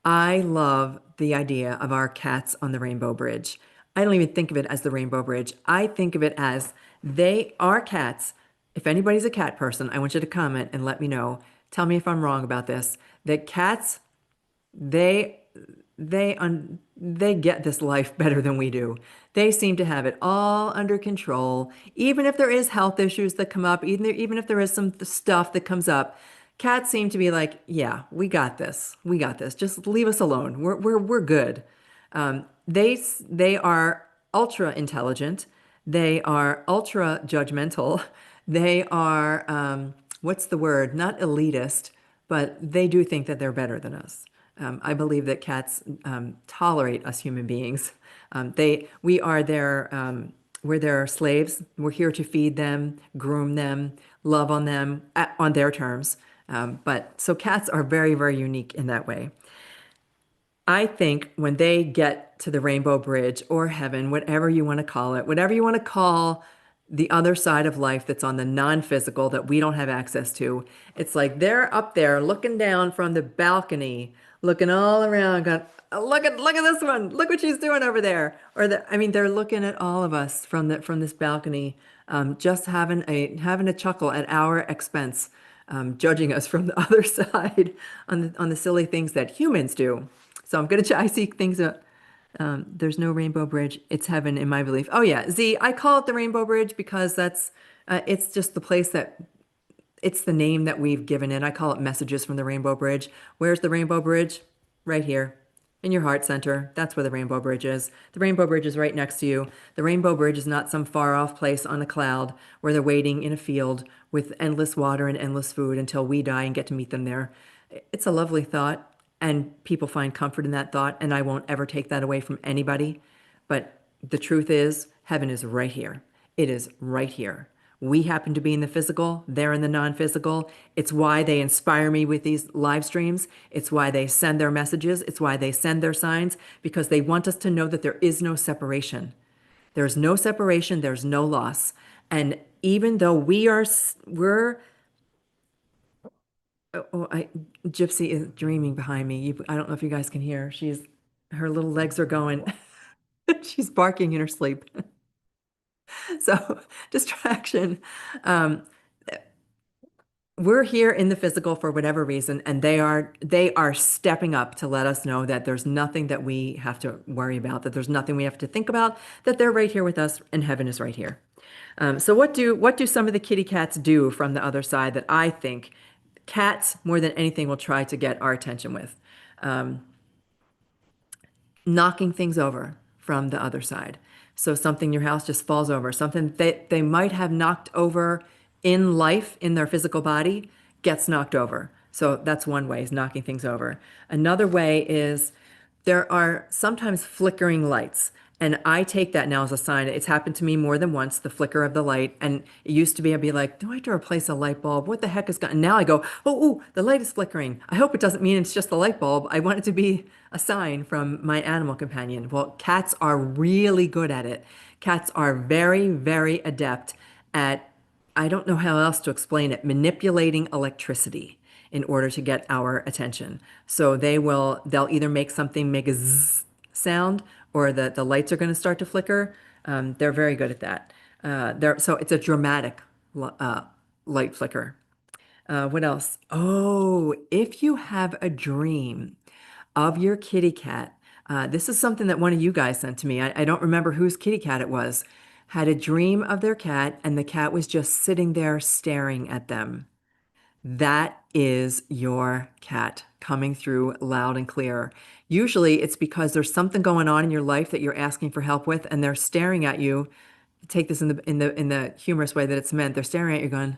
I love the idea of our cats on the Rainbow Bridge. I don't even think of it as the Rainbow Bridge. I think of it as they are cats. If anybody's a cat person, I want you to comment and let me know. Tell me if I'm wrong about this. That cats, they they get this life better than we do. They seem to have it all under control. Even if there is health issues that come up, even if there is some stuff that comes up, cats seem to be like, yeah, we got this. We got this. Just leave us alone. We're good. They are ultra intelligent. They are ultra judgmental. They are what's the word? Not elitist, but they do think that they're better than us. I believe that cats tolerate us human beings. We are we're their slaves. We're here to feed them, groom them, love on them on their terms. But so cats are very, very unique in that way. I think when they get to the Rainbow Bridge or heaven, whatever you want to call it, whatever you want to call the other side of life that's on the non-physical that we don't have access to, it's like they're up there looking down from the balcony, looking all around, going, "Oh, look at this one. Look what she's doing over there." I mean, they're looking at all of us from this balcony, just having a chuckle at our expense, judging us from the other side on the silly things that humans do. So I'm gonna try. I see things that there's no Rainbow Bridge. It's heaven in my belief. Oh yeah, Z. I call it the Rainbow Bridge because it's just the place that it's the name that we've given it. I call it messages from the Rainbow Bridge. Where's the Rainbow Bridge? Right here in your heart center. That's where the Rainbow Bridge is. The Rainbow Bridge is right next to you. The Rainbow Bridge is not some far off place on a cloud where they're waiting in a field with endless water and endless food until we die and get to meet them there. It's a lovely thought, and people find comfort in that thought, and I won't ever take that away from anybody. But the truth is, heaven is right here. It is right here. We happen to be in the physical, they're in the non-physical. It's why they inspire me with these live streams. It's why they send their messages. It's why they send their signs, because they want us to know that there is no separation. There's no separation, there's no loss. And even though we're oh, Gypsy is dreaming behind me. I don't know if you guys can hear. Her little legs are going. She's barking in her sleep. So distraction. Um, we're here in the physical for whatever reason, and they are stepping up to let us know that there's nothing that we have to worry about, that there's nothing we have to think about, that they're right here with us, and heaven is right here. So what do some of the kitty cats do from the other side that I think cats more than anything will try to get our attention with? Knocking things over from the other side. So something in your house just falls over, something that they might have knocked over in life, in their physical body, gets knocked over. So that's one way, is knocking things over. Another way is there are sometimes flickering lights. And I take that now as a sign. It's happened to me more than once, the flicker of the light. And it used to be, I'd be like, do I have to replace a light bulb? What the heck is going on? Now I go, oh, the light is flickering. I hope it doesn't mean it's just the light bulb. I want it to be a sign from my animal companion. Well, cats are really good at it. Cats are very, very adept at, I don't know how else to explain it, manipulating electricity in order to get our attention. So they'll either make a zzz sound, or the lights are going to start to flicker. They're very good at that. So it's a dramatic light flicker. What else? Oh, if you have a dream of your kitty cat, this is something that one of you guys sent to me. I don't remember whose kitty cat it was. Had a dream of their cat, and the cat was just sitting there staring at them. That is your cat coming through loud and clear. Usually it's because there's something going on in your life that you're asking for help with, and they're staring at you. Take this in the humorous way that it's meant. They're staring at you going,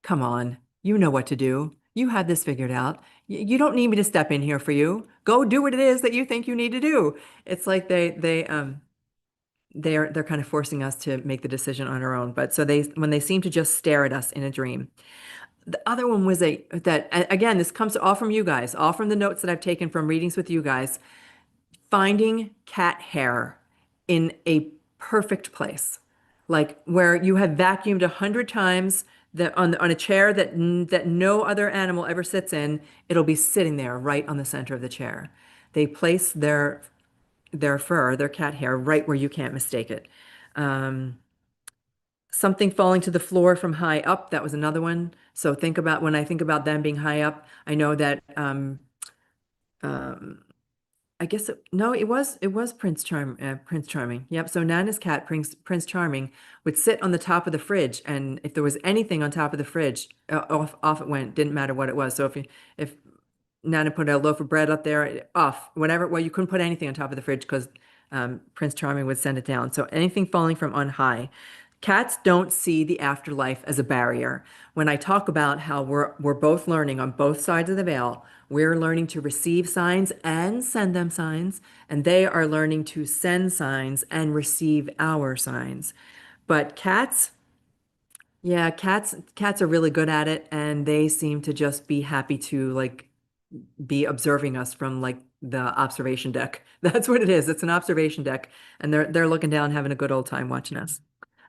"Come on, you know what to do. You have this figured out. You don't need me to step in here for you. Go do what it is that you think you need to do." It's like they're kind of forcing us to make the decision on our own. But so when they seem to just stare at us in a dream. The other one was again, this comes all from you guys, all from the notes that I've taken from readings with you guys, finding cat hair in a perfect place, like where you have vacuumed 100 times that on a chair that no other animal ever sits in, it'll be sitting there right on the center of the chair. They place their fur, their cat hair, right where you can't mistake it. Something falling to the floor from high up, that was another one. So when I think about them being high up, I know that I guess no, it was Prince Charming. Yep. So Nana's cat, Prince Charming, would sit on the top of the fridge, and if there was anything on top of the fridge, off it went. Didn't matter what it was. So if Nana put a loaf of bread up there, off, whatever. Well, you couldn't put anything on top of the fridge because Prince Charming would send it down. So anything falling from on high. Cats don't see the afterlife as a barrier. When I talk about how we're both learning on both sides of the veil, we're learning to receive signs and send them signs, and they are learning to send signs and receive our signs. But cats, yeah, cats are really good at it, and they seem to just be happy to like be observing us from like the observation deck. That's what it is. It's an observation deck, and they're looking down, having a good old time watching us.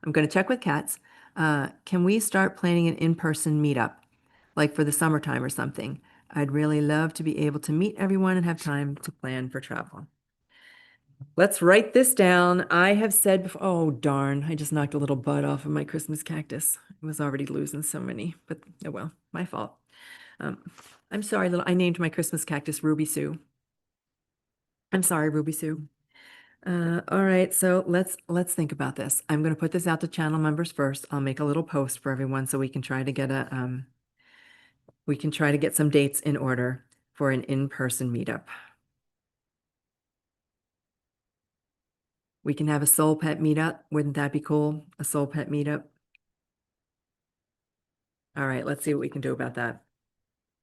I'm going to check with cats. Can we start planning an in-person meetup, like for the summertime or something? I'd really love to be able to meet everyone and have time to plan for travel. Let's write this down. I have said before, oh darn, I just knocked a little bud off of my Christmas cactus. I was already losing so many, but oh well, my fault. Um, I'm sorry, I named my Christmas cactus Ruby Sue. I'm sorry, Ruby Sue. All right, so let's think about this. I'm going to put this out to channel members first. I'll make a little post for everyone so we can try to get some dates in order for an in-person meetup. We can have a soul pet meetup. Wouldn't that be cool? A soul pet meetup. All right, let's see what we can do about that.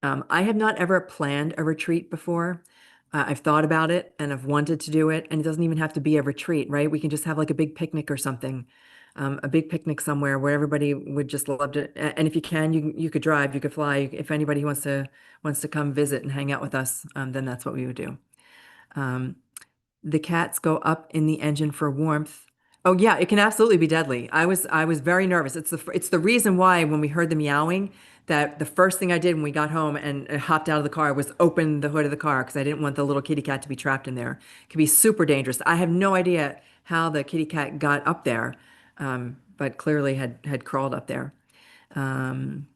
I have not ever planned a retreat before. I've thought about it and I've wanted to do it, and it doesn't even have to be a retreat, right? We can just have like a big picnic or something, a big picnic somewhere where everybody would just love to. And if you can, you could drive, you could fly. If anybody wants to come visit and hang out with us, then that's what we would do. Um, the cats go up in the engine for warmth. Oh yeah, it can absolutely be deadly. I was very nervous. It's the reason why when we heard the meowing, that the first thing I did when we got home and hopped out of the car was open the hood of the car because I didn't want the little kitty cat to be trapped in there. It could be super dangerous. I have no idea how the kitty cat got up there, but clearly had crawled up there. Um,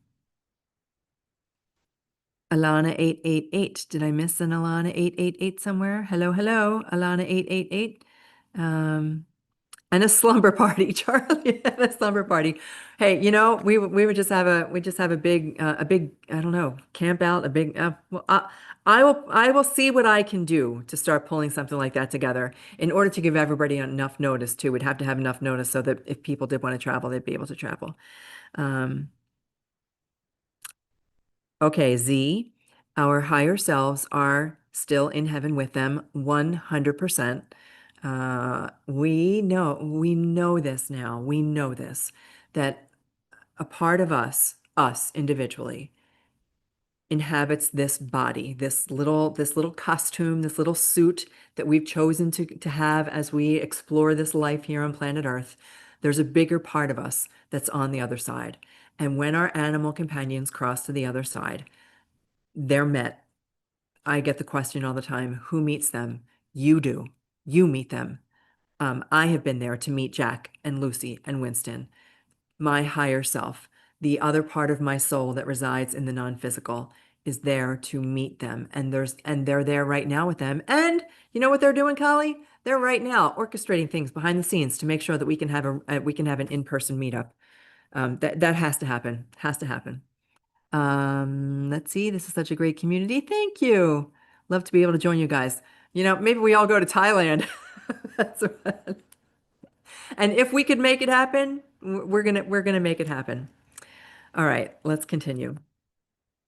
Alana 888. Did I miss an Alana 888 somewhere? Hello, hello, Alana 888. Um, and a slumber party, Charlie, and a slumber party. Hey, we would just have a big, I don't know, camp out, a big well, I will see what I can do to start pulling something like that together. In order to give everybody enough notice too, we'd have to have enough notice so that if people did want to travel, they'd be able to travel. Um, Okay, Z, our higher selves are still in heaven with them 100%. We know this now. We know this, that a part of us individually, inhabits this body, this little costume, this little suit that we've chosen to have as we explore this life here on planet Earth. There's a bigger part of us that's on the other side. And when our animal companions cross to the other side, they're met. I get the question all the time, who meets them? You do. You meet them. I have been there to meet Jack and Lucy and Winston, my higher self. The other part of my soul that resides in the non-physical is there to meet them. And they're there right now with them. And you know what they're doing, Collie? They're right now orchestrating things behind the scenes to make sure that we can have an in-person meetup. That has to happen. Has to happen. Let's see. This is such a great community. Thank you. Love to be able to join you guys. Maybe we all go to Thailand. That's what- And if we could make it happen, we're gonna make it happen. All right, let's continue.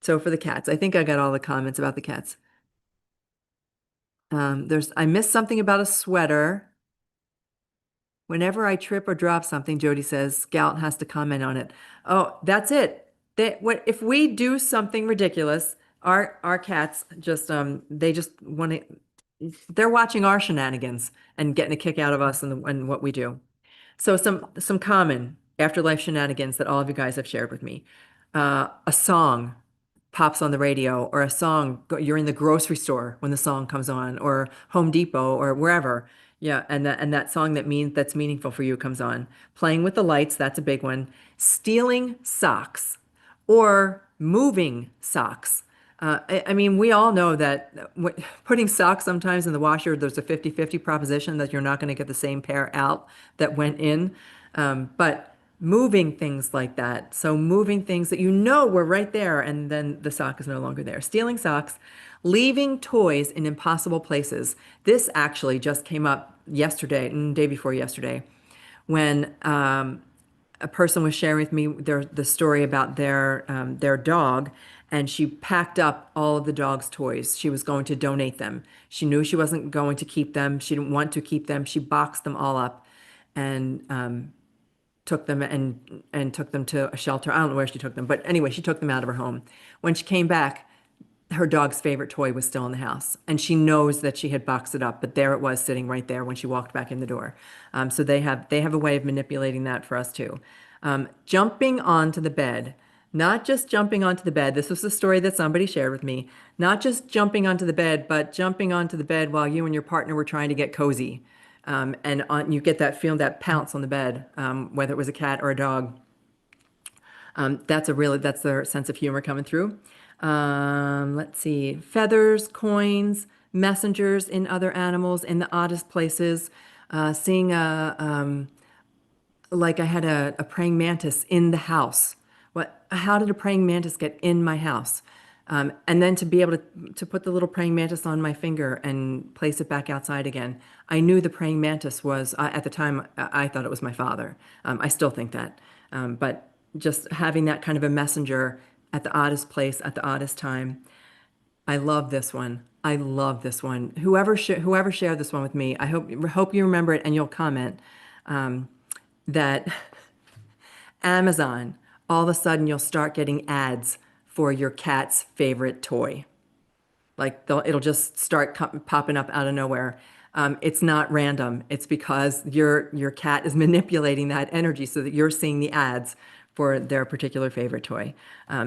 So for the cats, I think I got all the comments about the cats. I missed something about a sweater. Whenever I trip or drop something, Jody says, Scout has to comment on it. Oh, that's it. If we do something ridiculous, our cats they just want to. They're watching our shenanigans and getting a kick out of us and what we do. So some common afterlife shenanigans that all of you guys have shared with me. A song pops on the radio, or a song, you're in the grocery store when the song comes on, or Home Depot or wherever. Yeah, and that song that's meaningful for you comes on. Playing with the lights, that's a big one. Stealing socks or moving socks. I mean, we all know that putting socks sometimes in the washer, there's a 50-50 proposition that you're not going to get the same pair out that went in. But moving things like that, so moving things that you know were right there and then the sock is no longer there. Stealing socks, leaving toys in impossible places. This actually just came up yesterday, day before yesterday, when a person was sharing with me the story about their dog, and she packed up all of the dog's toys. She was going to donate them. She knew she wasn't going to keep them. She didn't want to keep them. She boxed them all up and took them and took them to a shelter. I don't know where she took them, but anyway, she took them out of her home. When she came back, her dog's favorite toy was still in the house, and she knows that she had boxed it up, but there it was sitting right there when she walked back in the door. So they have a way of manipulating that for us too. Jumping onto the bed, not just jumping onto the bed. This was the story that somebody shared with me. Not just jumping onto the bed, but jumping onto the bed while you and your partner were trying to get cozy. You get that feeling, that pounce on the bed, whether it was a cat or a dog. That's their sense of humor coming through. Let's see, feathers, coins, messengers in other animals in the oddest places. Seeing like I had a praying mantis in the house. How did a praying mantis get in my house? And then to be able to put the little praying mantis on my finger and place it back outside again. I knew the praying mantis was, at the time, I thought it was my father. I still think that. But just having that kind of a messenger at the oddest place, at the oddest time. I love this one. I love this one. Whoever shared this one with me, I hope you remember it and you'll comment that Amazon, all of a sudden you'll start getting ads for your cat's favorite toy. Like it'll just start popping up out of nowhere. It's not random. It's because your cat is manipulating that energy so that you're seeing the ads for their particular favorite toy.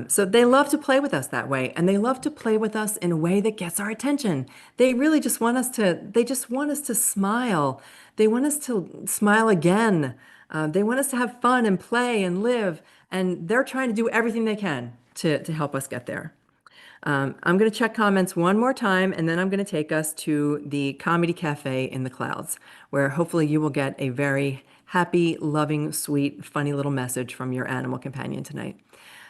So they love to play with us that way, and they love to play with us in a way that gets our attention. They really just want us to. They just want us to smile. They want us to smile again. They want us to have fun and play and live, and they're trying to do everything they can to help us get there. I'm going to check comments one more time, and then I'm going to take us to the Comedy Cafe in the clouds, where hopefully you will get a very happy, loving, sweet, funny little message from your animal companion tonight.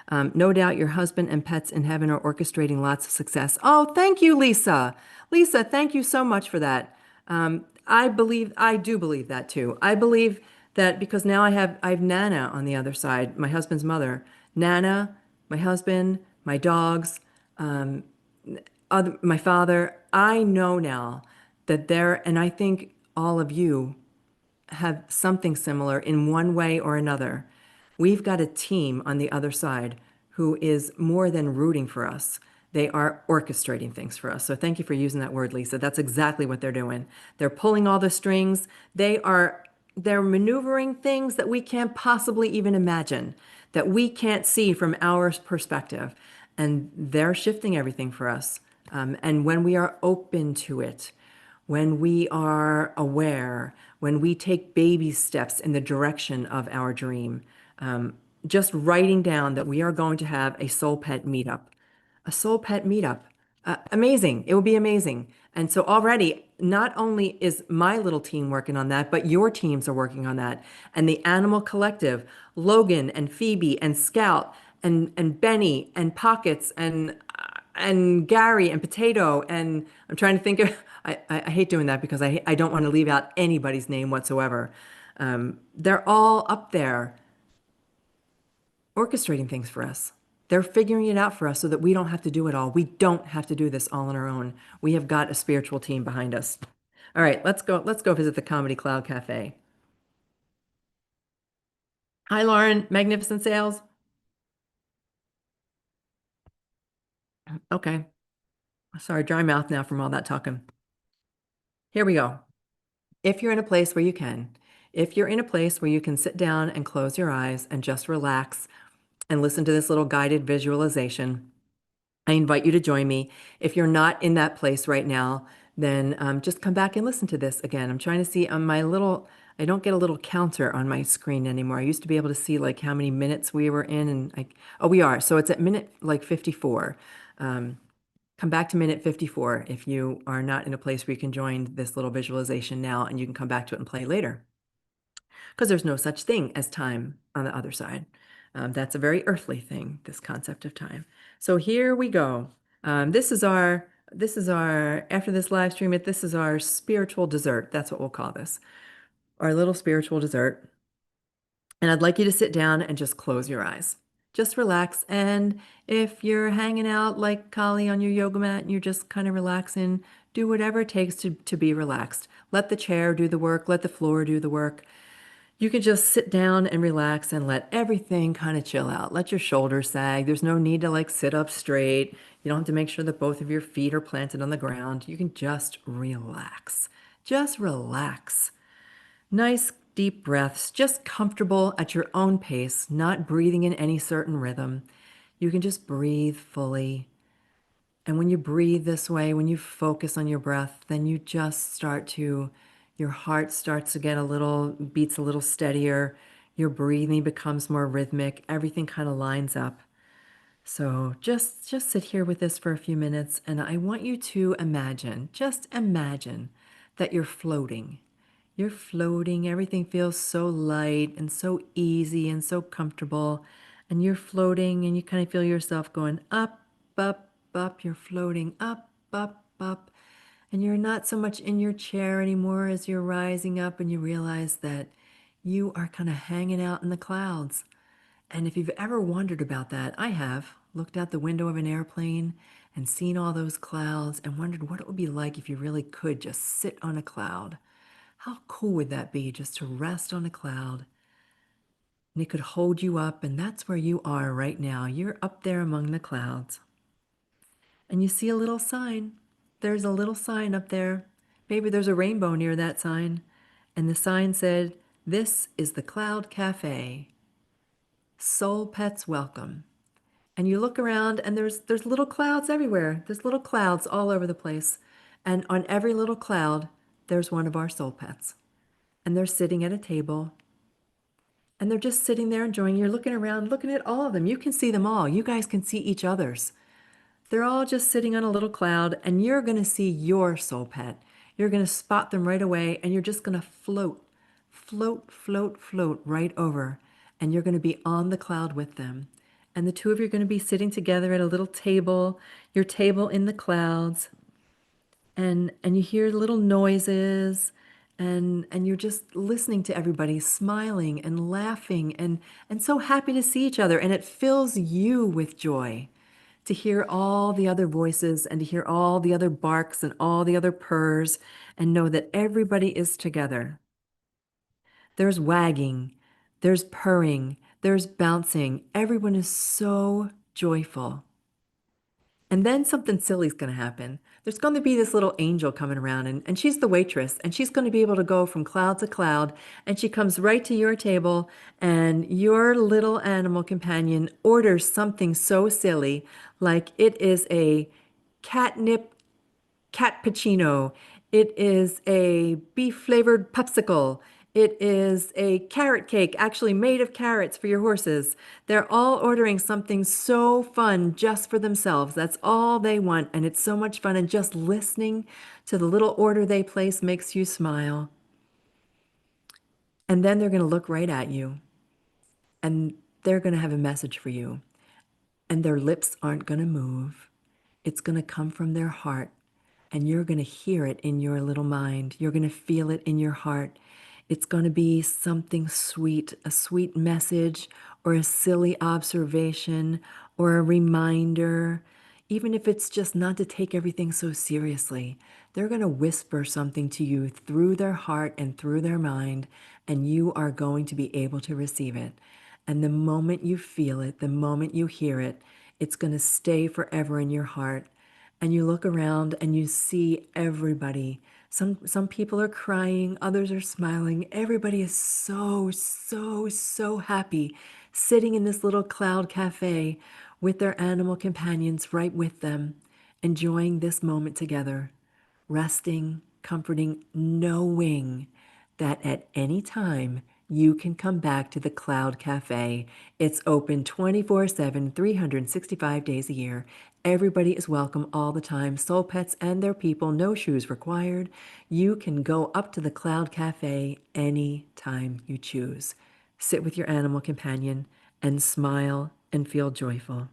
No doubt your husband and pets in heaven are orchestrating lots of success. Oh, thank you, Lisa. Lisa, thank you so much for that. I do believe that too. I believe that because now I have Nana on the other side, my husband's mother. Nana, my husband, my dogs, my father. I know now that and I think all of you have something similar in one way or another. We've got a team on the other side who is more than rooting for us. They are orchestrating things for us. So thank you for using that word, Lisa. That's exactly what they're doing. They're pulling all the strings. They're maneuvering things that we can't possibly even imagine, that we can't see from our perspective. And they're shifting everything for us. And when we are open to it, when we are aware, when we take baby steps in the direction of our dream, just writing down that we are going to have a soul pet meetup, a soul pet meetup. Amazing. It will be amazing. And so already, not only is my little team working on that, but your teams are working on that. And the Animal Collective, Logan and Phoebe and Scout and Benny and Pockets and Gary and Potato. And I'm trying to think of, I hate doing that because I don't want to leave out anybody's name whatsoever. They're all up there orchestrating things for us. They're figuring it out for us so that we don't have to do it all. We don't have to do this all on our own. We have got a spiritual team behind us. All right, let's go visit the Comedy Cloud Cafe. Hi, Lauren. Magnificent sales. Okay. Sorry, dry mouth now from all that talking. Here we go. If you're in a place where you can, if you're in a place where you can sit down and close your eyes and just relax and listen to this little guided visualization, I invite you to join me. If you're not in that place right now, then just come back and listen to this again. I'm trying to see on I don't get a little counter on my screen anymore. I used to be able to see like how many minutes we were in, and oh, we are. So it's at minute like 54. Come back to minute 54 if you are not in a place where you can join this little visualization now and you can come back to it and play later. Because there's no such thing as time on the other side. That's a very earthly thing, this concept of time. So here we go. After this live stream, this is our spiritual dessert. That's what we'll call this, our little spiritual dessert. And I'd like you to sit down and just close your eyes. Just relax. And if you're hanging out like Kali on your yoga mat and you're just kind of relaxing, do whatever it takes to be relaxed. Let the chair do the work, let the floor do the work. You can just sit down and relax and let everything kind of chill out. Let your shoulders sag. There's no need to like sit up straight. You don't have to make sure that both of your feet are planted on the ground. You can just relax. Just relax. Nice deep breaths, just comfortable at your own pace, not breathing in any certain rhythm. You can just breathe fully. And when you breathe this way, when you focus on your breath, then you just your heart starts to beats a little steadier. Your breathing becomes more rhythmic. Everything kind of lines up. So just sit here with this for a few minutes, and I want you to just imagine that you're floating. You're floating. Everything feels so light and so easy and so comfortable. And you're floating and you kind of feel yourself going up, up, up. You're floating up, up, up. And you're not so much in your chair anymore as you're rising up and you realize that you are kind of hanging out in the clouds. And if you've ever wondered about that, I have looked out the window of an airplane and seen all those clouds and wondered what it would be like if you really could just sit on a cloud. How cool would that be just to rest on a cloud and it could hold you up? And that's where you are right now. You're up there among the clouds. And you see a little sign. There's a little sign up there. Maybe there's a rainbow near that sign. And the sign said, "This is the Cloud Café. SoulPets welcome." And you look around and there's little clouds everywhere. There's little clouds all over the place. And on every little cloud, there's one of our soul pets. And they're sitting at a table and they're just sitting there enjoying. You're looking around, looking at all of them. You can see them all. You guys can see each other's. They're all just sitting on a little cloud, and you're going to see your soul pet. You're going to spot them right away, and you're just going to float, float, float, float right over, and you're going to be on the cloud with them. And the two of you are going to be sitting together at a little table, your table in the clouds, and you hear little noises and you're just listening to everybody smiling and laughing and so happy to see each other, and it fills you with joy to hear all the other voices and to hear all the other barks and all the other purrs and know that everybody is together. There's wagging, there's purring, there's bouncing. Everyone is so joyful. And then something silly is going to happen. There's going to be this little angel coming around, and she's the waitress, and she's going to be able to go from cloud to cloud, and she comes right to your table, and your little animal companion orders something so silly, like it is a catnip cappuccino. It is a beef flavored popsicle. It is a carrot cake, actually made of carrots for your horses. They're all ordering something so fun just for themselves. That's all they want. And it's so much fun. And just listening to the little order they place makes you smile. And then they're going to look right at you and they're going to have a message for you. And their lips aren't going to move. It's going to come from their heart. And you're going to hear it in your little mind. You're going to feel it in your heart. It's going to be something sweet, a sweet message or a silly observation or a reminder. Even if it's just not to take everything so seriously, they're going to whisper something to you through their heart and through their mind, and you are going to be able to receive it. And the moment you feel it, the moment you hear it, it's going to stay forever in your heart. And you look around and you see everybody. Some people are crying, others are smiling. Everybody is so, so, so happy sitting in this little cloud cafe with their animal companions right with them, enjoying this moment together, resting, comforting, knowing that at any time you can come back to the Cloud Cafe. It's open 24/7, 365 days a year. Everybody is welcome all the time. Soul Pets and their people, no shoes required. You can go up to the Cloud Cafe anytime you choose. Sit with your animal companion and smile and feel joyful.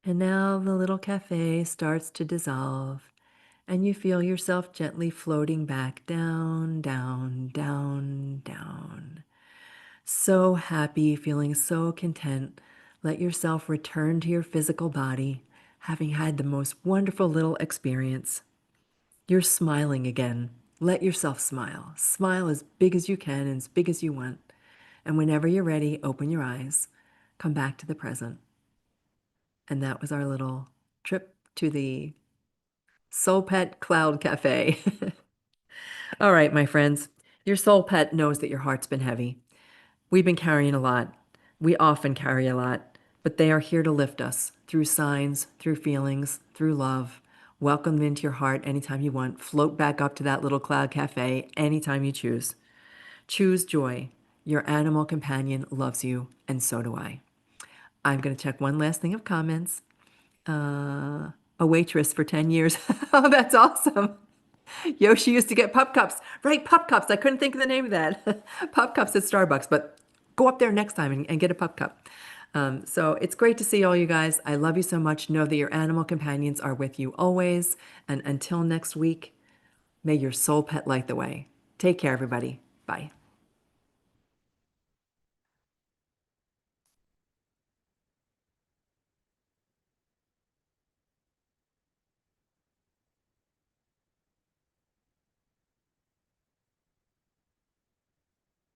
And now the little cafe starts to dissolve, and you feel yourself gently floating back down, down, down, down. So happy, feeling so content. Let yourself return to your physical body, having had the most wonderful little experience. You're smiling again. Let yourself smile. Smile as big as you can and as big as you want. And whenever you're ready, open your eyes. Come back to the present. And that was our little trip to the SoulPet Cloud Cafe. All right, my friends, your soul pet knows that your heart's been heavy. We've been carrying a lot. We often carry a lot, but they are here to lift us through signs, through feelings, through love. Welcome them into your heart anytime you want. Float back up to that little cloud cafe anytime you choose. Choose joy. Your animal companion loves you, and so do I. I'm going to check one last thing of comments. A waitress for 10 years. Oh, that's awesome. Yoshi used to get pup cups. Right, pup cups. I couldn't think of the name of that. Pup cups at Starbucks, but go up there next time and get a pup cup. So it's great to see all you guys. I love you so much. Know that your animal companions are with you always. And until next week, may your soul pet light the way. Take care, everybody. Bye.